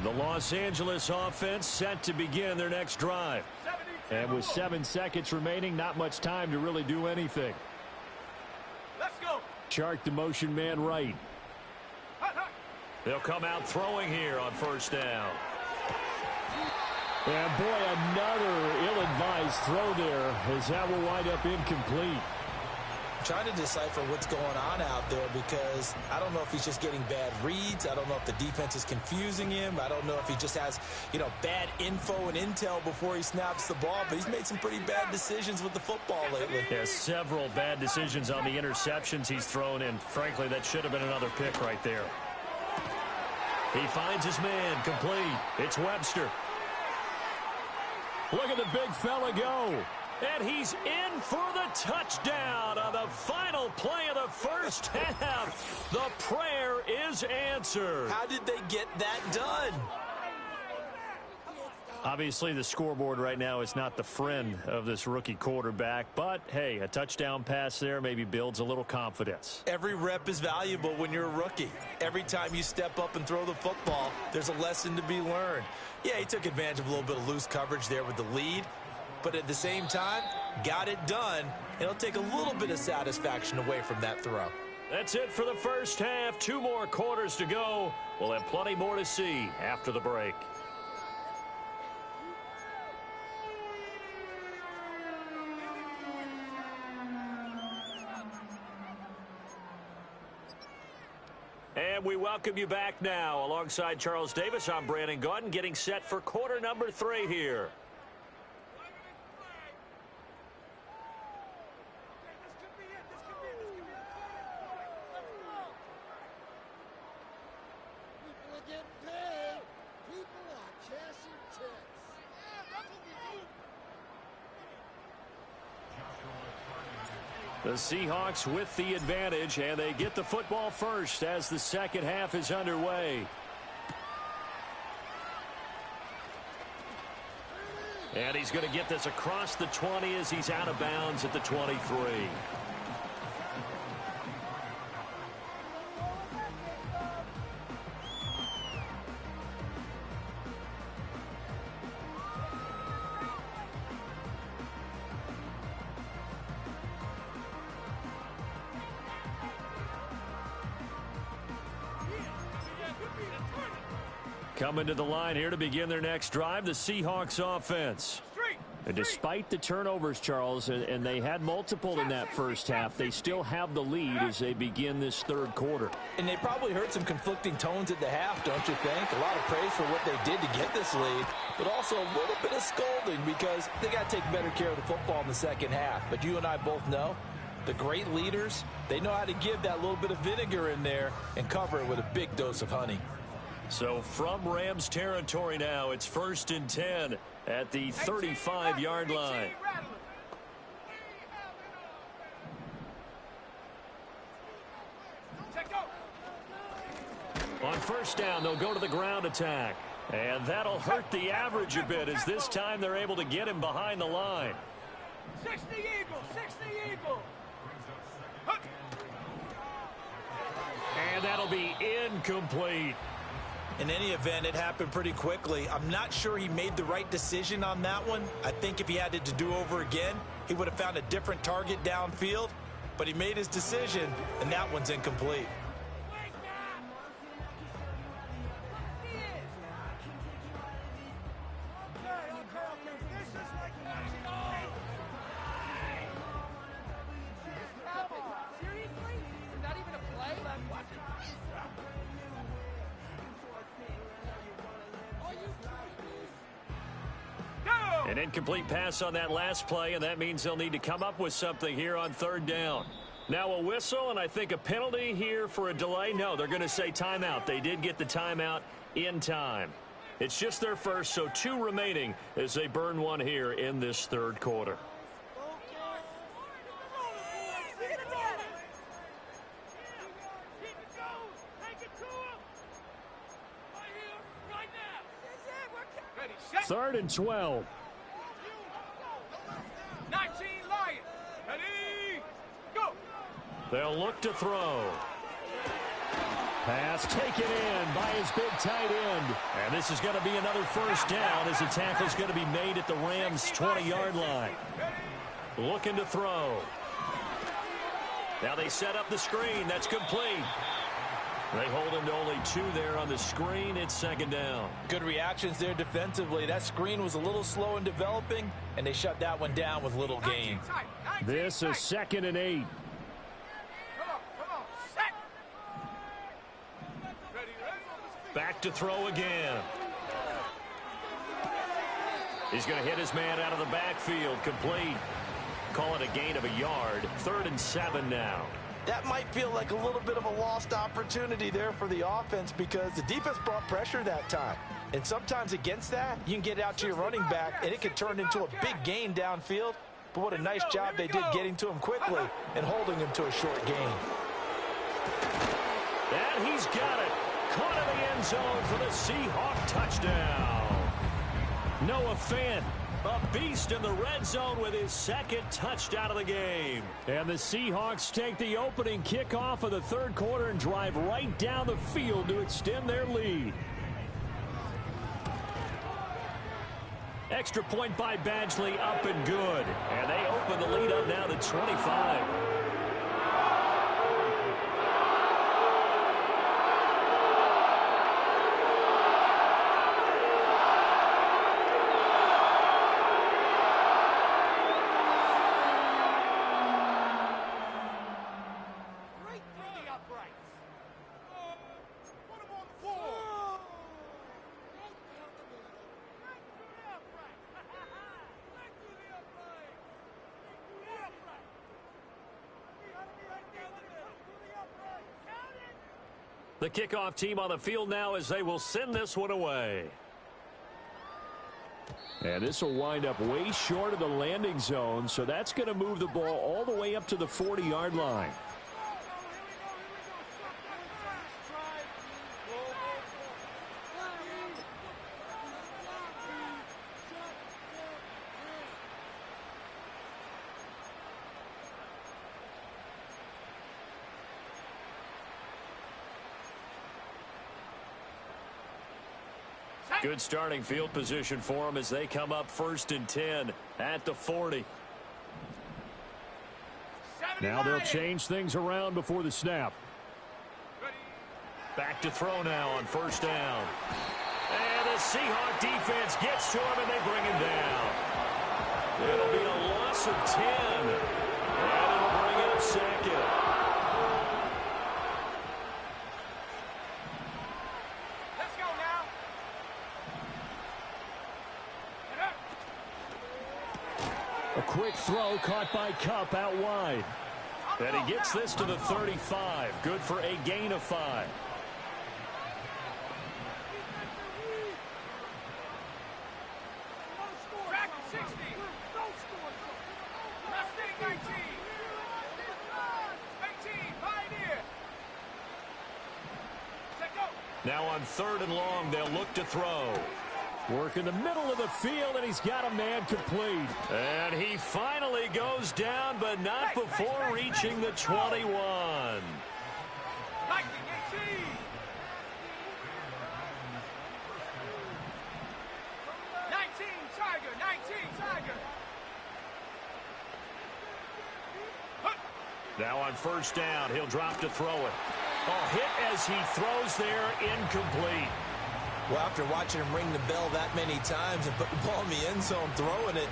The Los Angeles offense set to begin their next drive. And with 7 seconds remaining, not much time to really do anything. Let's go. Chark the motion man right. They'll come out throwing here on first down. And boy, another ill-advised throw there as that will wind up incomplete. I'm trying to decipher what's going on out there because I don't know if he's just getting bad reads. I don't know if the defense is confusing him. I don't know if he just has, bad info and intel before he snaps the ball. But he's made some pretty bad decisions with the football lately. Yeah, several bad decisions on the interceptions he's thrown in. Frankly, that should have been another pick right there. He finds his man complete. It's Webster. Look at the big fella go. And he's in for the touchdown on the final play of the first half. The prayer is answered. How did they get that done? Obviously, the scoreboard right now is not the friend of this rookie quarterback. But, hey, a touchdown pass there maybe builds a little confidence. Every rep is valuable when you're a rookie. Every time you step up and throw the football, there's a lesson to be learned. Yeah, he took advantage of a little bit of loose coverage there with the lead. But at the same time, got it done. It'll take a little bit of satisfaction away from that throw. That's it for the first half. 2 more quarters to go. We'll have plenty more to see after the break. And we welcome you back now. Alongside Charles Davis, I'm Brandon Gaudin, getting set for quarter number 3 here. The Seahawks with the advantage, and they get the football first as the second half is underway. And he's going to get this across the 20 as he's out of bounds at the 23. Coming to the line here to begin their next drive, the Seahawks offense. And despite the turnovers, Charles, and they had multiple in that first half, they still have the lead as they begin this third quarter. And they probably heard some conflicting tones at the half, don't you think? A lot of praise for what they did to get this lead, but also a little bit of scolding because they got to take better care of the football in the second half. But you and I both know the great leaders, they know how to give that little bit of vinegar in there and cover it with a big dose of honey. So from Rams territory now, it's 1st and 10 at the 35-yard line. On first down, they'll go to the ground attack. And that'll hurt the average a bit as this time they're able to get him behind the line. 60 Eagles, 60 Eagles. And that'll be incomplete. In any event, it happened pretty quickly. I'm not sure he made the right decision on that one. I think if he had it to do over again, he would have found a different target downfield. But he made his decision, and that one's incomplete. An incomplete pass on that last play, and that means they'll need to come up with something here on third down. Now a whistle, and I think a penalty here for a delay. No, they're going to say timeout. They did get the timeout in time. It's just their first, so 2 remaining as they burn one here in this third quarter. Third and 12. 19 Lions. Ready, go. They'll look to throw. Pass taken in by his big tight end. And this is going to be another first down as the tackle's going to be made at the Rams' 20-yard line. Looking to throw. Now they set up the screen. That's complete. They hold him to only 2 there on the screen. It's second down. Good reactions there defensively. That screen was a little slow in developing, and they shut that one down with little gain. This is 2nd and 8. Come on, set. Back to throw again. He's going to hit his man out of the backfield. Complete. Call it a gain of a yard. 3rd and 7 now. That might feel like a little bit of a lost opportunity there for the offense because the defense brought pressure that time. And sometimes against that, you can get it out to your running back, and it could turn into a big gain downfield. But what a nice job they did getting to him quickly and holding him to a short gain. And he's got it. Caught in the end zone for the Seahawk touchdown. Noah Fant, a beast in the red zone with his 2nd touchdown of the game. And the Seahawks take the opening kickoff of the third quarter and drive right down the field to extend their lead. Extra point by Badgley, up and good. And they open the lead up now to 25. The kickoff team on the field now as they will send this one away. And this will wind up way short of the landing zone, so that's going to move the ball all the way up to the 40-yard line. Good starting field position for them as they come up 1st and 10 at the 40. Now they'll change things around before the snap. Back to throw now on first down. And the Seahawk defense gets to him, and they bring him down. It'll be a loss of 10. And it'll bring up second. Let's go now. A quick throw caught by Kupp out wide. And he gets this to the 35. Good for a gain of 5. Track 60. Mustang 19. 18. Pioneer. Set go. Now on 3rd and long, they'll look to throw. Work in the middle of the field, and he's got a man complete. And he finally goes down, but not before reaching the 21. 19, 18. Tiger, 19, Tiger. Now on first down, he'll drop to throw it. Oh, hit as he throws there, incomplete. Well, after watching him ring the bell that many times and put the ball in the end zone throwing it,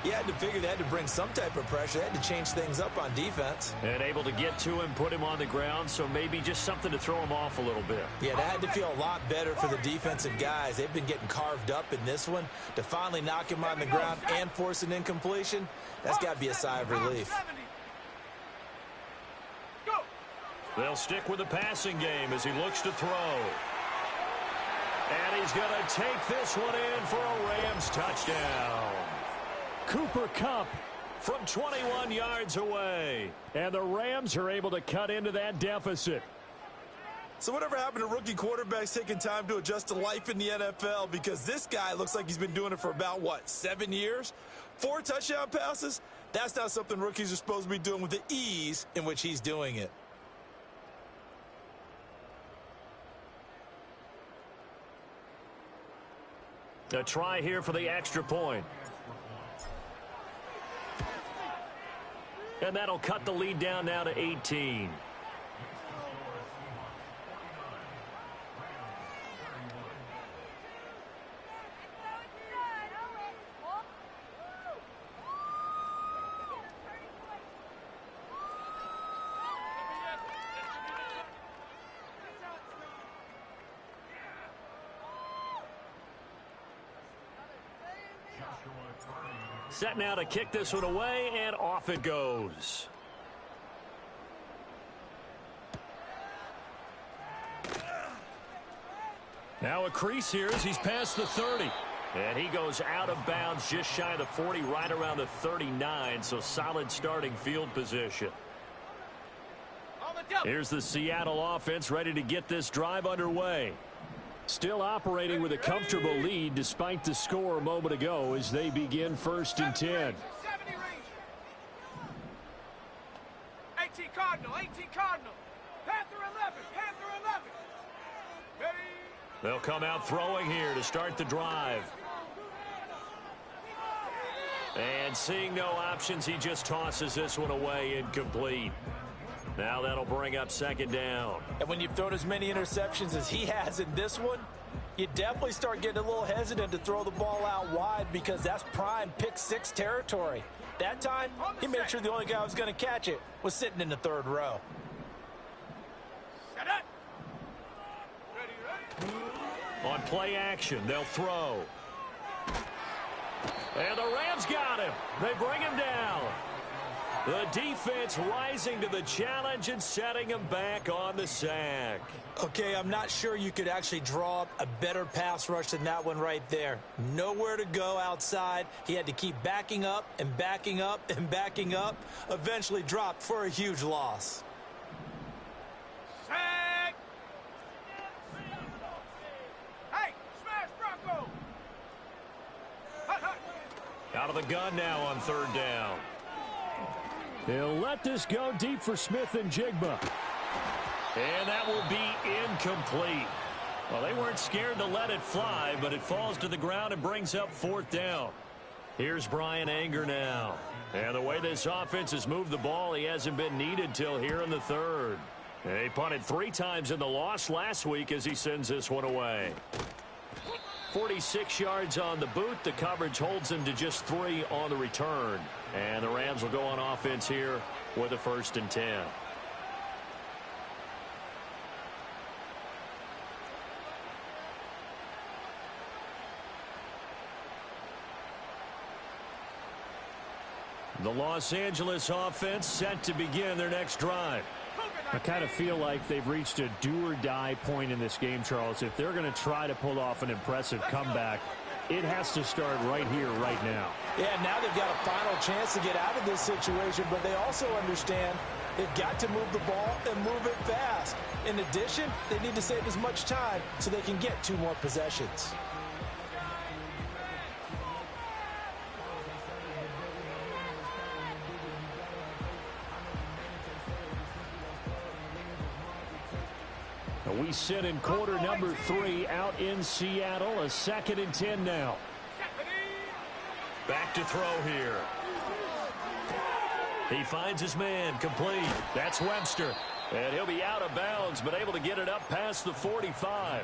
you had to figure they had to bring some type of pressure. They had to change things up on defense. And able to get to him, put him on the ground, so maybe just something to throw him off a little bit. Yeah, that had to feel a lot better for the defensive guys. They've been getting carved up in this one. To finally knock him on the ground and force an incompletion, that's got to be a sigh of relief. They'll stick with the passing game as he looks to throw. And he's going to take this one in for a Rams touchdown. Cooper Kupp from 21 yards away. And the Rams are able to cut into that deficit. So whatever happened to rookie quarterbacks taking time to adjust to life in the NFL? Because this guy looks like he's been doing it for about, 7 years? 4 touchdown passes? That's not something rookies are supposed to be doing with the ease in which he's doing it. A try here for the extra point. And that'll cut the lead down now to 18. Set now to kick this one away, and off it goes. Now a crease here as he's past the 30. And he goes out of bounds just shy of the 40, right around the 39, so solid starting field position. Here's the Seattle offense ready to get this drive underway. Still operating with a comfortable lead despite the score a moment ago as they begin 1st and 10. 70 18 Cardinal, 18 Cardinal. Panther 11, Panther 11. Ready? They'll come out throwing here to start the drive. And seeing no options, he just tosses this one away incomplete. Now that'll bring up 2nd down. And when you've thrown as many interceptions as he has in this one, you definitely start getting a little hesitant to throw the ball out wide because that's prime pick 6 territory. That time, he made sure the only guy who was going to catch it was sitting in the 3rd row. Set up. Ready. On play action, they'll throw. And the Rams got him. They bring him down. The defense rising to the challenge and setting him back on the sack. Okay, I'm not sure you could actually draw up a better pass rush than that one right there. Nowhere to go outside. He had to keep backing up and backing up and backing up. Eventually dropped for a huge loss. Sack. Hey, smash Bronco. Hut, hut. Out of the gun now on 3rd down. He'll let this go deep for Smith and Jigba. And that will be incomplete. Well, they weren't scared to let it fly, but it falls to the ground and brings up 4th down. Here's Brian Anger now. And the way this offense has moved the ball, he hasn't been needed till here in the 3rd. He punted 3 times in the loss last week as he sends this one away. 46 yards on the boot. The coverage holds him to just 3 on the return. And the Rams will go on offense here with a 1st and 10. The Los Angeles offense set to begin their next drive. I kind of feel like they've reached a do-or-die point in this game, Charles. If they're going to try to pull off an impressive comeback, it has to start right here, right now. Yeah, now they've got a final chance to get out of this situation, but they also understand they've got to move the ball and move it fast. In addition, they need to save as much time so they can get 2 more possessions. We sit in quarter number 3 out in Seattle. A 2nd and 10 now. Back to throw here. He finds his man complete. That's Webster. And he'll be out of bounds, but able to get it up past the 45.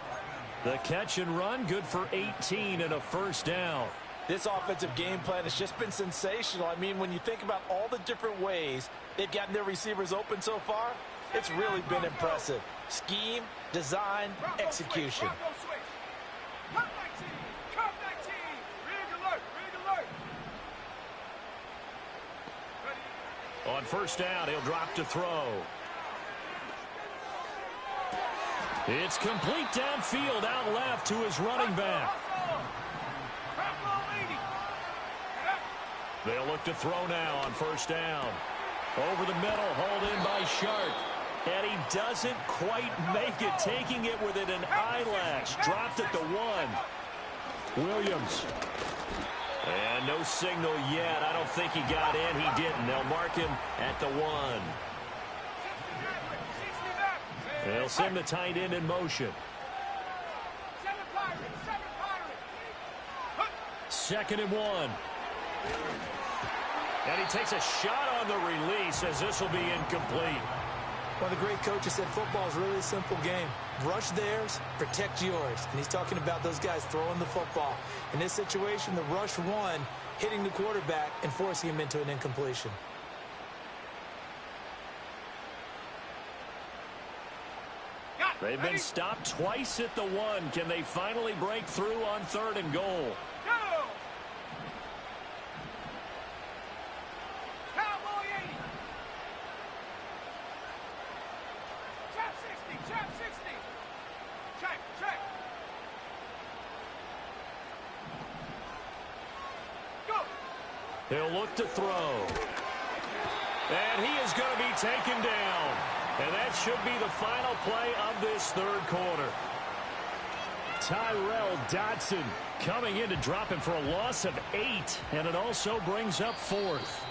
The catch and run, good for 18 and a 1st down. This offensive game plan has just been sensational. I mean, when you think about all the different ways they've gotten their receivers open so far, it's really been impressive. Scheme, design, execution. On 1st down, he'll drop to throw. It's complete downfield, out left to his running back. They'll look to throw now on 1st down. Over the middle, hauled in by Sharp. And he doesn't quite make it, taking it within an eyelash. Dropped at the 1. Williams. And no signal yet. I don't think he got in. He didn't. They'll mark him at the 1. They'll send the tight end in motion. 2nd and 1. And he takes a shot on the release as this will be incomplete. One of the great coaches said football is really a simple game. Rush theirs, protect yours. And he's talking about those guys throwing the football. In this situation, the rush one, hitting the quarterback and forcing him into an incompletion. They've been stopped twice at the 1. Can they finally break through on 3rd and goal? He'll look to throw. And he is going to be taken down. And that should be the final play of this 3rd quarter. Tyrell Dodson coming in to drop him for a loss of 8. And it also brings up 4th.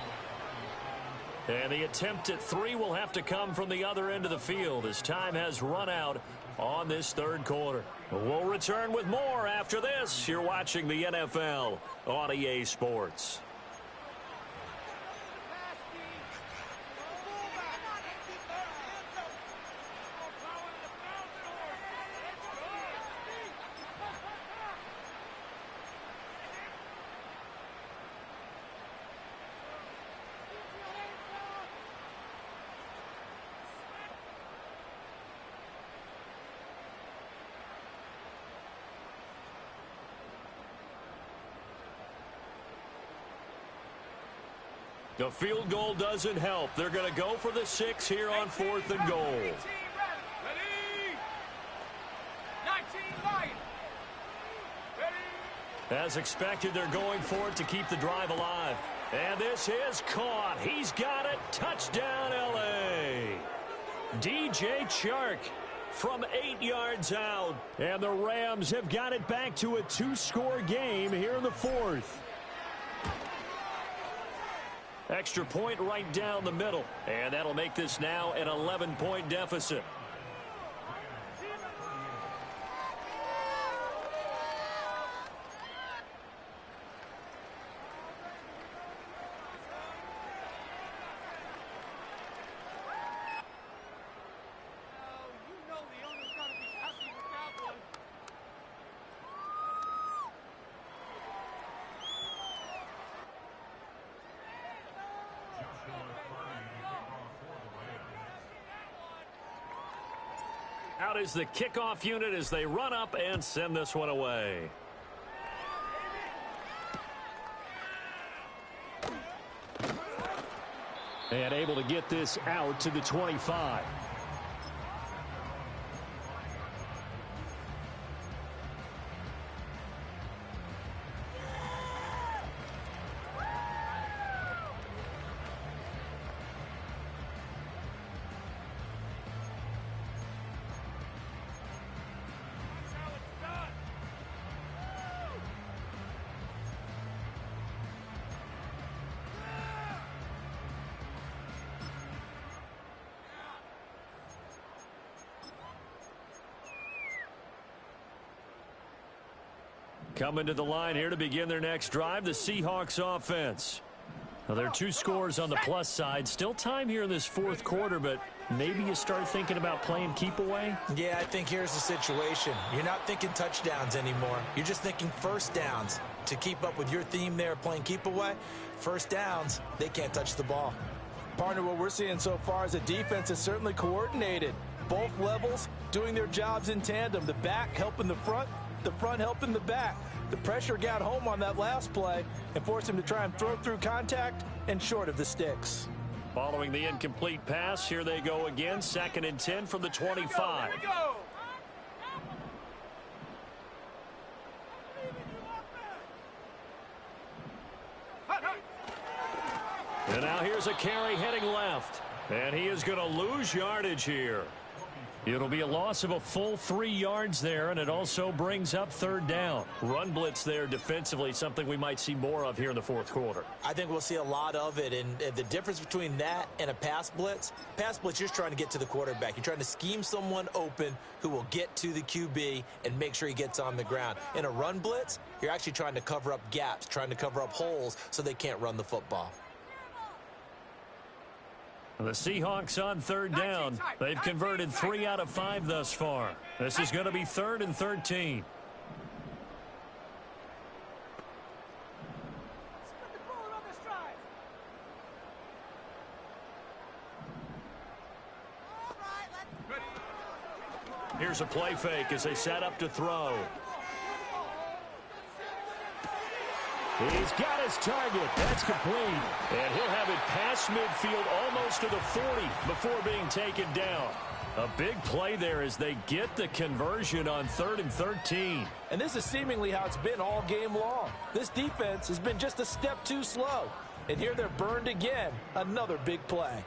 And the attempt at 3 will have to come from the other end of the field as time has run out on this 3rd quarter. We'll return with more after this. You're watching the NFL on EA Sports. The field goal doesn't help. They're going to go for the 6 here on 4th and goal. As expected, they're going for it to keep the drive alive. And this is caught. He's got it. Touchdown, L.A. DJ Chark from 8 yards out. And the Rams have got it back to a 2-score game here in the 4th. Extra point right down the middle. And that'll make this now an 11-point deficit. Out is the kickoff unit as they run up and send this one away. And able to get this out to the 25. Coming to the line here to begin their next drive, the Seahawks offense. Now, there are 2 scores on the plus side. Still time here in this fourth quarter, but maybe you start thinking about playing keep away? Yeah, I think here's the situation. You're not thinking touchdowns anymore. You're just thinking first downs. To keep up with your theme there, playing keep away, first downs, they can't touch the ball. Partner, what we're seeing so far is a defense is certainly coordinated. Both levels doing their jobs in tandem. The back helping the front helping the back. The pressure got home on that last play and forced him to try and throw through contact and short of the sticks. Following the incomplete pass, here they go again. 2nd and 10 from the 25. Here we go. And now here's a carry heading left. And he is going to lose yardage here. It'll be a loss of a full 3 yards there, and it also brings up 3rd down. Run blitz there defensively, something we might see more of here in the fourth quarter. I think we'll see a lot of it, and the difference between that and a pass blitz, you're just trying to get to the quarterback. You're trying to scheme someone open who will get to the QB and make sure he gets on the ground. In a run blitz, you're actually trying to cover up gaps, trying to cover up holes so they can't run the football. The Seahawks on 3rd down. They've converted 3 out of 5 thus far. This is going to be 3rd and 13. Here's a play fake as they set up to throw. He's got his target. That's complete. And he'll have it past midfield almost to the 40 before being taken down. A big play there as they get the conversion on 3rd and 13. And this is seemingly how it's been all game long. This defense has been just a step too slow. And here they're burned again. Another big play.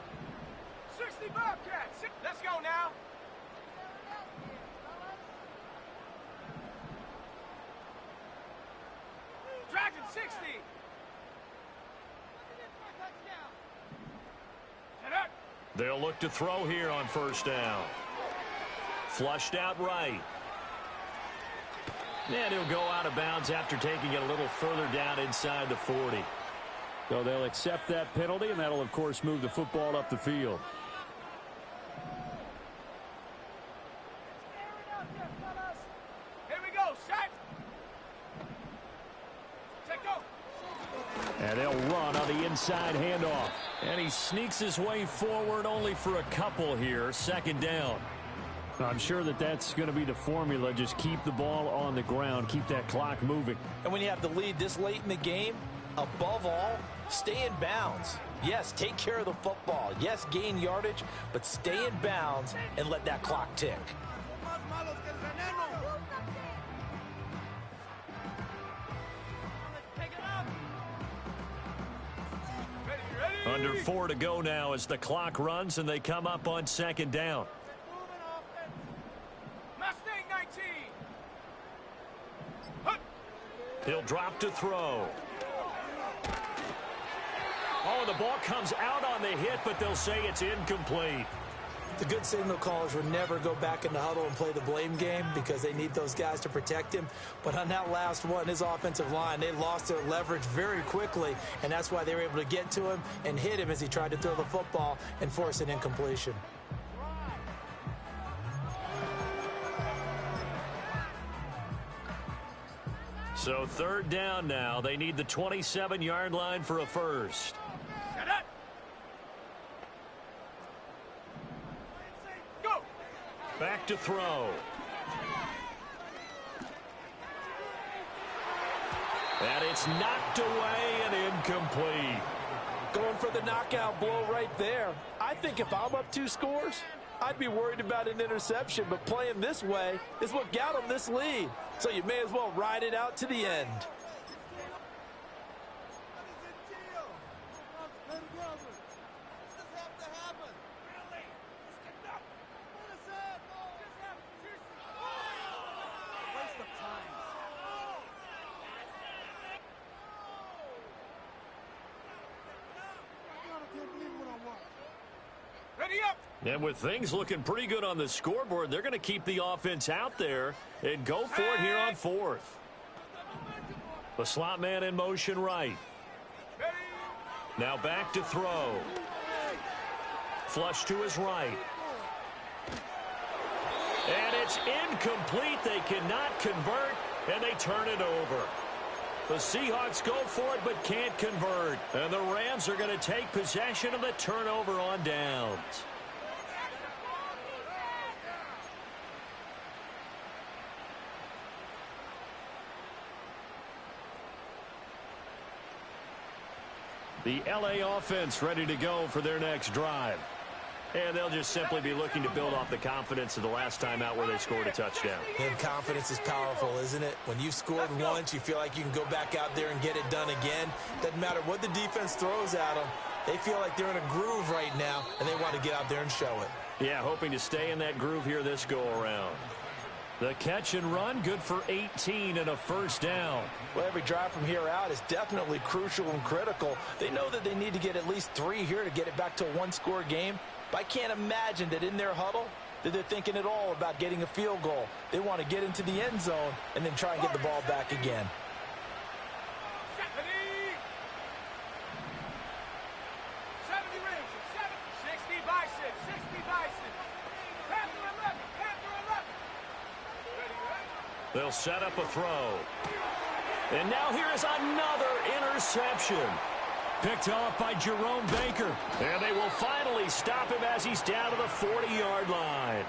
60 Bobcats. Let's go now. Dragon 60. They'll look to throw here on 1st down. Flushed out right. And he'll go out of bounds after taking it a little further down inside the 40. So they'll accept that penalty, and that'll, of course, move the football up the field. Here we go, set. Take go. And they'll run on the inside handoff. And he sneaks his way forward only for a couple here. 2nd down. I'm sure that's going to be the formula. Just keep the ball on the ground. Keep that clock moving. And when you have the lead this late in the game, above all, stay in bounds. Yes, take care of the football. Yes, gain yardage, but stay in bounds and let that clock tick. Under 4 to go now as the clock runs and they come up on 2nd down. Mustang 19. He'll drop to throw. Oh, the ball comes out on the hit, but they'll say it's incomplete. The good signal callers would never go back in the huddle and play the blame game because they need those guys to protect him. But on that last one, his offensive line, they lost their leverage very quickly, and that's why they were able to get to him and hit him as he tried to throw the football and force an incompletion. So 3rd down now. They need the 27-yard line for a first. Back to throw. And it's knocked away and incomplete. Going for the knockout blow right there. I think if I'm up 2 scores, I'd be worried about an interception, but playing this way is what got them this lead. So you may as well ride it out to the end. Ready up. And with things looking pretty good on the scoreboard, they're going to keep the offense out there and go for it here on 4th. The slot man in motion right. Now back to throw. Flush to his right. And it's incomplete. They cannot convert, and they turn it over. The Seahawks go for it but can't convert. And the Rams are going to take possession of the turnover on downs. The LA offense ready to go for their next drive. And they'll just simply be looking to build off the confidence of the last time out where they scored a touchdown. And confidence is powerful, isn't it? When you've scored once, you feel like you can go back out there and get it done again. Doesn't matter what the defense throws at them. They feel like they're in a groove right now, and they want to get out there and show it. Yeah, hoping to stay in that groove here this go-around. The catch and run, good for 18 and a first down. Well, every drive from here out is definitely crucial and critical. They know that they need to get at least 3 here to get it back to a 1-score game. But I can't imagine that in their huddle that they're thinking at all about getting a field goal. They want to get into the end zone and then try and get the ball back again. 70 range, 60 by 6, 60 by 6. Panther 11, Panther 11. They'll set up a throw. And now here is another interception. Picked off by Jerome Baker. And they will finally stop him as he's down to the 40-yard line.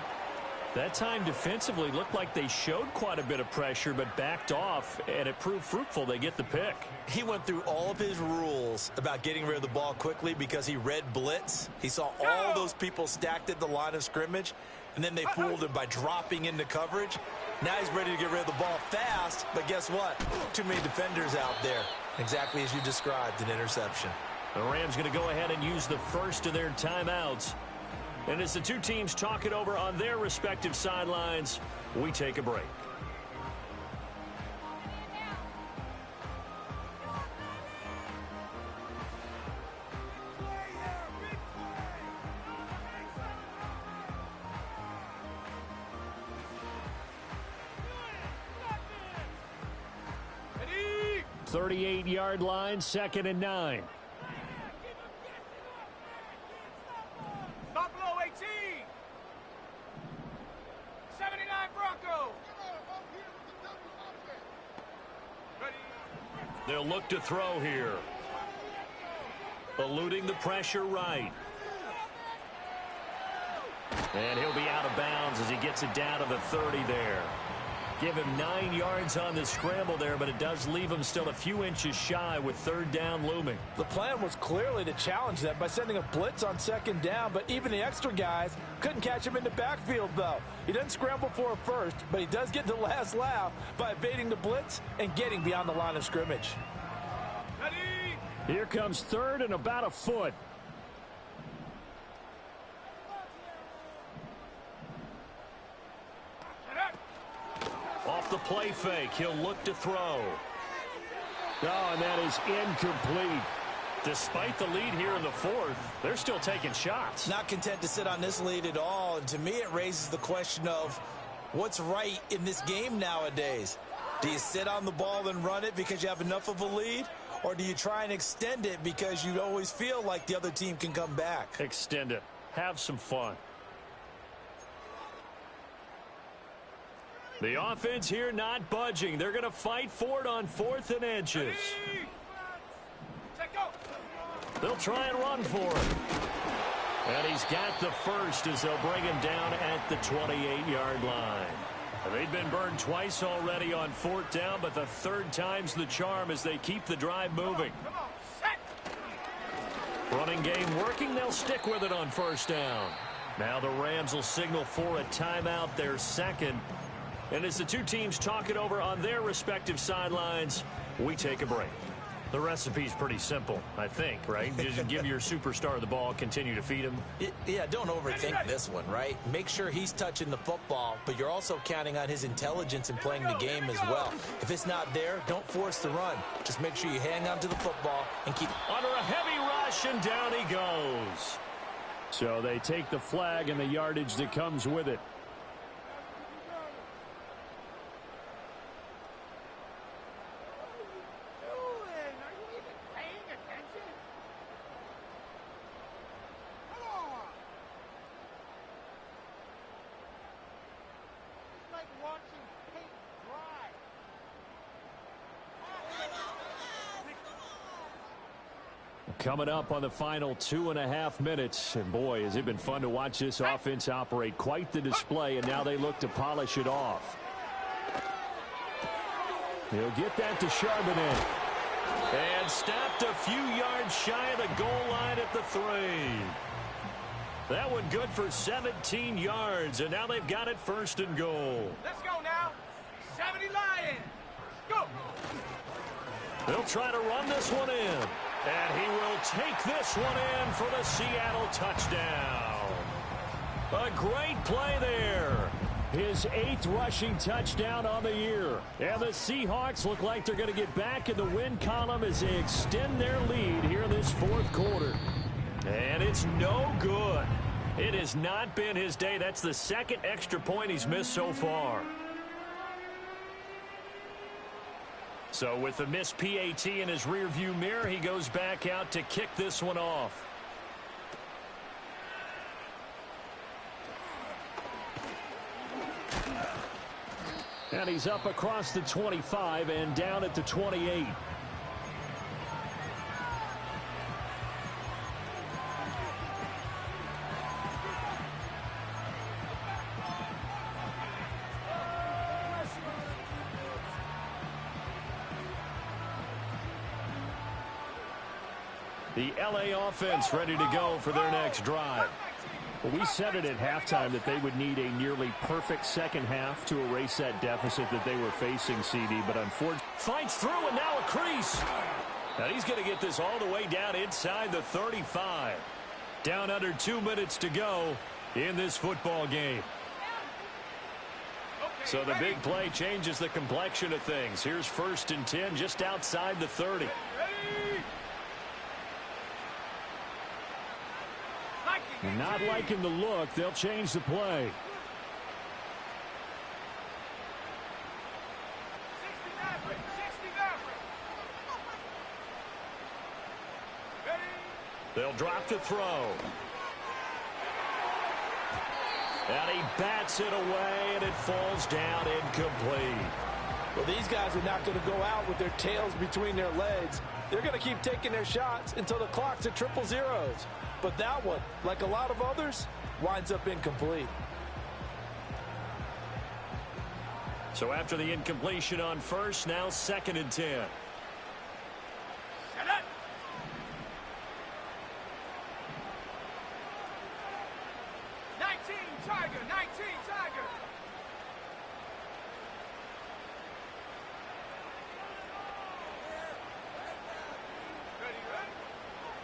That time defensively looked like they showed quite a bit of pressure but backed off, and it proved fruitful. They get the pick. He went through all of his rules about getting rid of the ball quickly because he read blitz. He saw all those people stacked at the line of scrimmage, and then they fooled him by dropping into coverage. Now he's ready to get rid of the ball fast, but guess what? Too many defenders out there. Exactly as you described, an interception. The Rams going to go ahead and use the first of their timeouts. And as the two teams talk it over on their respective sidelines, we take a break. Ready. 38-yard line, 2nd and 9. Buffalo 18. 79 Bronco. Ready. They'll look to throw here. Eluding the pressure right. And he'll be out of bounds as he gets it down to the 30 there. Give him 9 yards on the scramble there, but it does leave him still a few inches shy with 3rd down looming. The plan was clearly to challenge them by sending a blitz on 2nd down, but even the extra guys couldn't catch him in the backfield, though. He doesn't scramble for a first, but he does get the last laugh by evading the blitz and getting beyond the line of scrimmage. Ready. Here comes 3rd and about a foot. Off the play fake, he'll look to throw. Oh, and that is incomplete. Despite the lead here in the 4th, they're still taking shots. Not content to sit on this lead at all, and to me it raises the question of what's right in this game nowadays. Do you sit on the ball and run it because you have enough of a lead, or do you try and extend it because you always feel like the other team can come back? Extend it. Have some fun. The offense here not budging. They're going to fight for it on 4th and inches. Ready. Set go. They'll try and run for it. And he's got the first as they'll bring him down at the 28-yard line. They've been burned twice already on fourth down, but the third time's the charm as they keep the drive moving. Running game working. They'll stick with it on first down. Now the Rams will signal for a timeout, their second. And as the two teams talk it over on their respective sidelines, we take a break. The recipe's pretty simple, I think, right? Just give your superstar the ball, continue to feed him. Yeah, don't overthink this one, right? Make sure he's touching the football, but you're also counting on his intelligence in playing the game as well. If it's not there, don't force the run. Just make sure you hang on to the football and keep... Under a heavy rush, and down he goes. So they take the flag and the yardage that comes with it. Coming up on the final 2.5 minutes. And boy, has it been fun to watch this offense operate. Quite the display, and now they look to polish it off. He'll get that to Charbonnet. And stopped a few yards shy of the goal line at the 3. That one good for 17 yards, and now they've got it first and goal. Let's go now. 70 Lions. Go. They'll try to run this one in. And he will take this one in for the Seattle touchdown. A great play there. His 8th rushing touchdown on the year. And the Seahawks look like they're going to get back in the win column as they extend their lead here in this fourth quarter. And it's no good. It has not been his day. That's the second extra point he's missed so far. So with the missed PAT in his rearview mirror, he goes back out to kick this one off. And he's up across the 25 and down at the 28. The LA offense ready to go for their next drive. Well, we said it at halftime that they would need a nearly perfect second half to erase that deficit that they were facing, CD, but unfortunately... Fights through, and now a crease. Now he's going to get this all the way down inside the 35. Down under 2 minutes to go in this football game. So the big play changes the complexion of things. Here's 1st and 10 just outside the 30. Not liking the look. They'll change the play. They'll drop the throw. And he bats it away, and it falls down incomplete. Well, these guys are not going to go out with their tails between their legs. They're going to keep taking their shots until the clock's at 000. But that one, like a lot of others, winds up incomplete. So after the incompletion on first, now 2nd and 10. Set up. Tiger, 19 Tiger.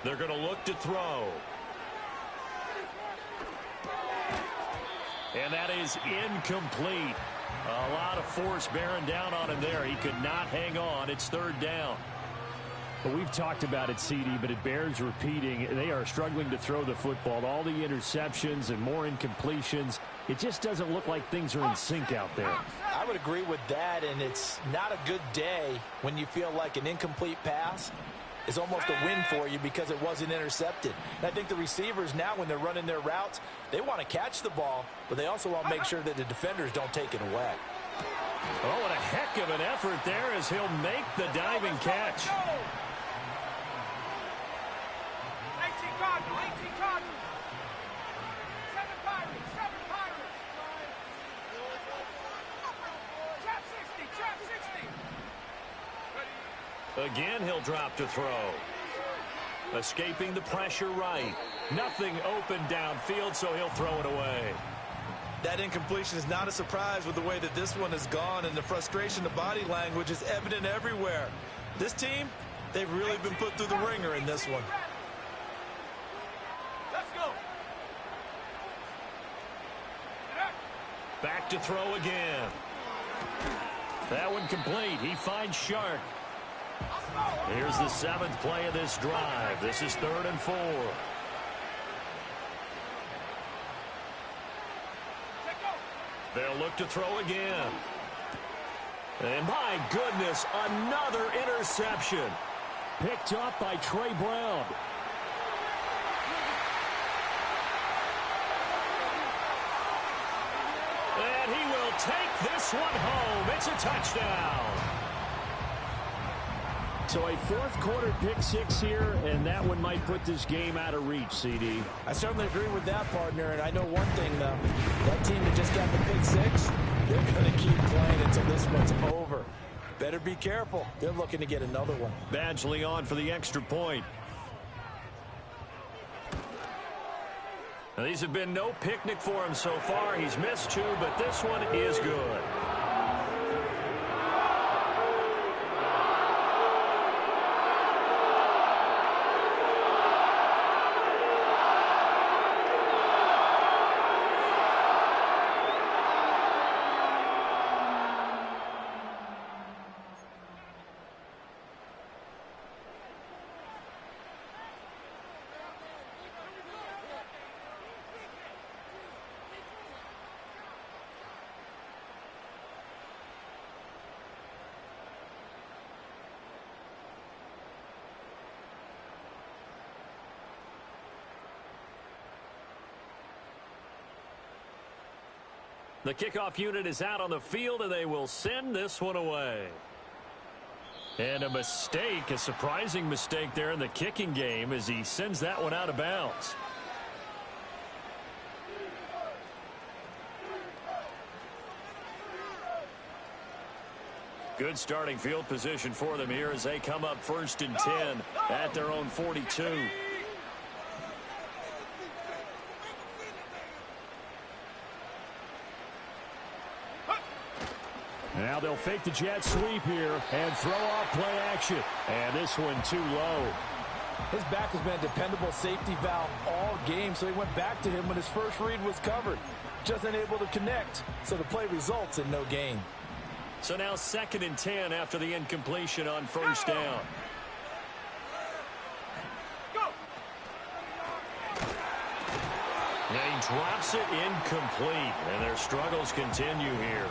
They're going to look to throw. And that is incomplete. A lot of force bearing down on him there. He could not hang on. It's 3rd down. Well, we've talked about it, CD, but it bears repeating. They are struggling to throw the football. All the interceptions and more incompletions. It just doesn't look like things are in sync out there. I would agree with that, and it's not a good day when you feel like an incomplete pass is almost a win for you because it wasn't intercepted. And I think the receivers now, when they're running their routes, they want to catch the ball, but they also want to make sure that the defenders don't take it away. Oh, what a heck of an effort there as he'll make the diving catch. 18 Cardinal, 18 Cardinal. Again, he'll drop to throw. Escaping the pressure right. Nothing open downfield, so he'll throw it away. That incompletion is not a surprise with the way that this one has gone, and the frustration, the body language is evident everywhere. This team, they've really been put through the ringer in this one. Let's go. Back to throw again. That one complete. He finds Shark. Here's the 7th play of this drive. This is 3rd and 4. They'll look to throw again. And my goodness, another interception. Picked up by Trey Brown. And he will take this one home. It's a touchdown. So a 4th quarter pick 6 here, and that one might put this game out of reach, CD. I certainly agree with that, partner, and I know one thing, though. That team that just got the pick 6, they're going to keep playing until this one's over. Better be careful. They're looking to get another one. Badgley on for the extra point. Now, these have been no picnic for him so far. He's missed 2, but this one is good. The kickoff unit is out on the field, and they will send this one away. And a mistake, a surprising mistake there in the kicking game as he sends that one out of bounds. Good starting field position for them here as they come up 1st and 10 at their own 42. Now they'll fake the jet sweep here and throw off play action. And this one too low. His back has been a dependable safety valve all game, so he went back to him when his first read was covered. Just unable to connect, so the play results in no gain. So now 2nd and 10 after the incompletion on 1st down. And he drops it incomplete, and their struggles continue here.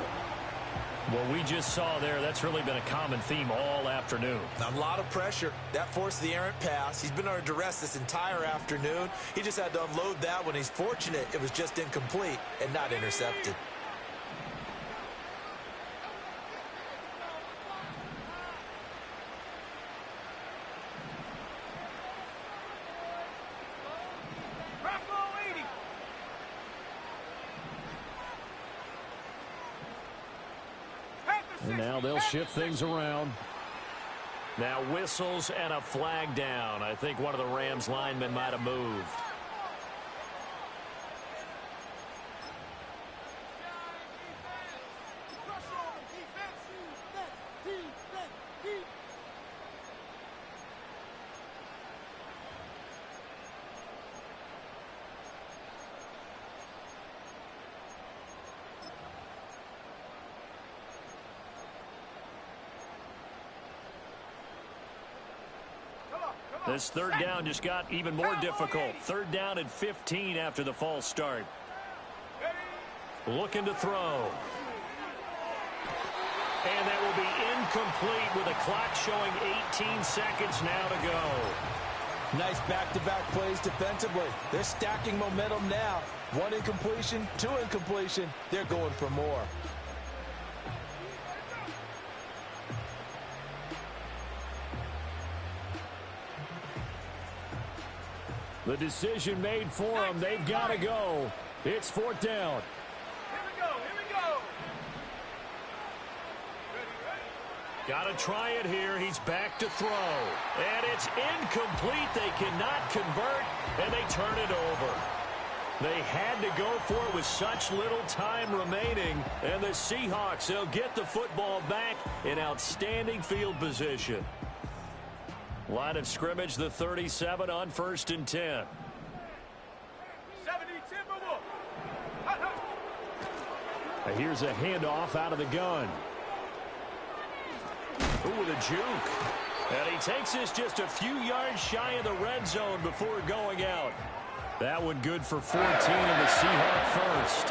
What we just saw there, that's really been a common theme all afternoon. A lot of pressure. That forced the errant pass. He's been under duress this entire afternoon. He just had to unload that one. He's fortunate it was just incomplete and not intercepted. And now they'll shift things around. Now whistles and a flag down. I think one of the Rams linemen might have moved. This 3rd down just got even more difficult. 3rd down and 15 after the false start. Looking to throw. And that will be incomplete with a clock showing 18 seconds now to go. Nice back-to-back plays defensively. They're stacking momentum now. 1 incompletion, 2 incompletion. They're going for more. The decision made for them. They've got to go. It's 4th down. Here we go. Here we go. Got to try it here. He's back to throw. And it's incomplete. They cannot convert, and they turn it over. They had to go for it with such little time remaining. And the Seahawks, they'll get the football back in outstanding field position. Line of scrimmage, the 37 on 1st and 10. 70 Timberwolves. Here's a handoff out of the gun. Ooh, with a juke. And he takes this just a few yards shy of the red zone before going out. That one good for 14 in the Seahawk first.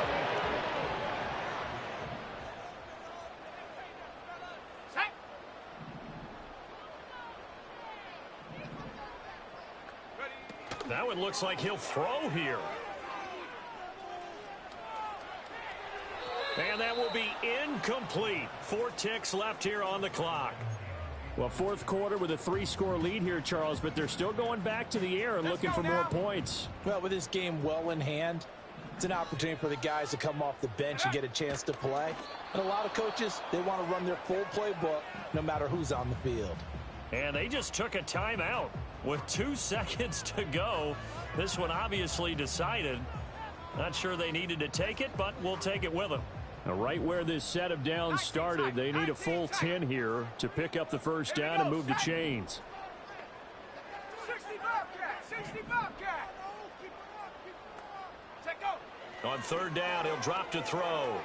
That one looks like he'll throw here. And that will be incomplete. 4 ticks left here on the clock. Well, fourth quarter with a 3-score lead here, Charles, but they're still going back to the air and looking for more points. Well, with this game well in hand, it's an opportunity for the guys to come off the bench and get a chance to play. And a lot of coaches, they want to run their full playbook no matter who's on the field. And they just took a timeout with 2 seconds to go. This one obviously decided. Not sure they needed to take it, but we'll take it with them. Now, right where this set of downs started, they need a full 10 here to pick up the first down and move the chains. 60 Bobcat, 60 Bobcat. Take go. On 3rd down, he'll drop to throw.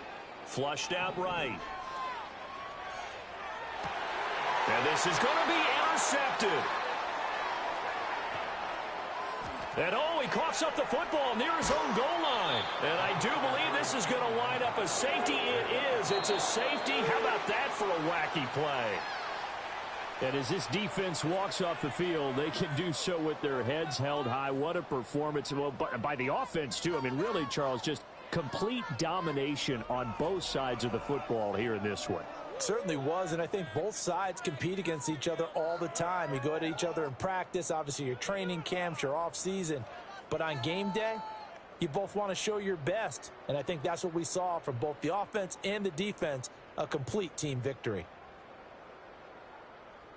Flushed out right. And this is going to be intercepted. And oh, he coughs up the football near his own goal line. And I do believe this is going to wind up a safety. It is. It's a safety. How about that for a wacky play? And as this defense walks off the field, they can do so with their heads held high. What a performance. Well, by the offense, too. I mean, really, Charles, just complete domination on both sides of the football here in this one. Certainly was, and I think both sides compete against each other all the time. You go at each other in practice, obviously your training camps, your off-season. But on game day, you both want to show your best. And I think that's what we saw from both the offense and the defense, a complete team victory.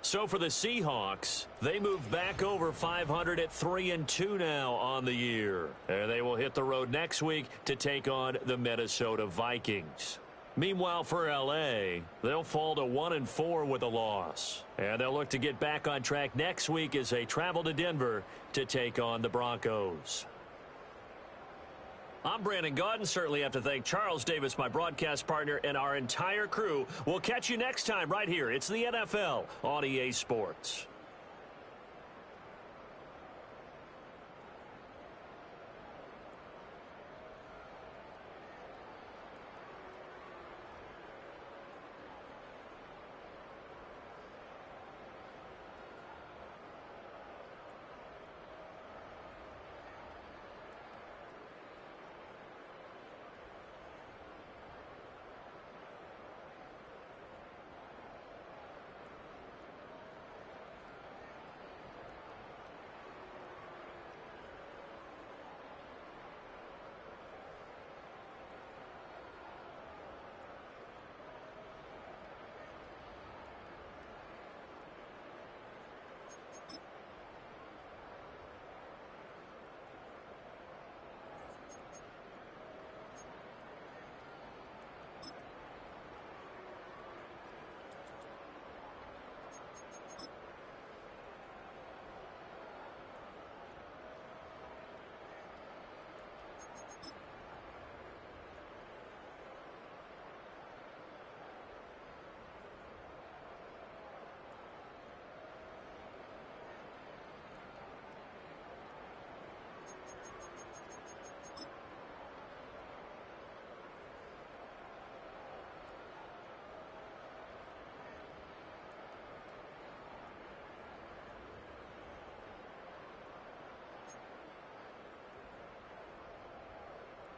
So for the Seahawks, they move back over 500 at 3-2 now on the year. And they will hit the road next week to take on the Minnesota Vikings. Meanwhile, for L.A., they'll fall to 1-4 with a loss. And they'll look to get back on track next week as they travel to Denver to take on the Broncos. I'm Brandon Gaudin. Certainly have to thank Charles Davis, my broadcast partner, and our entire crew. We'll catch you next time right here. It's the NFL on EA Sports.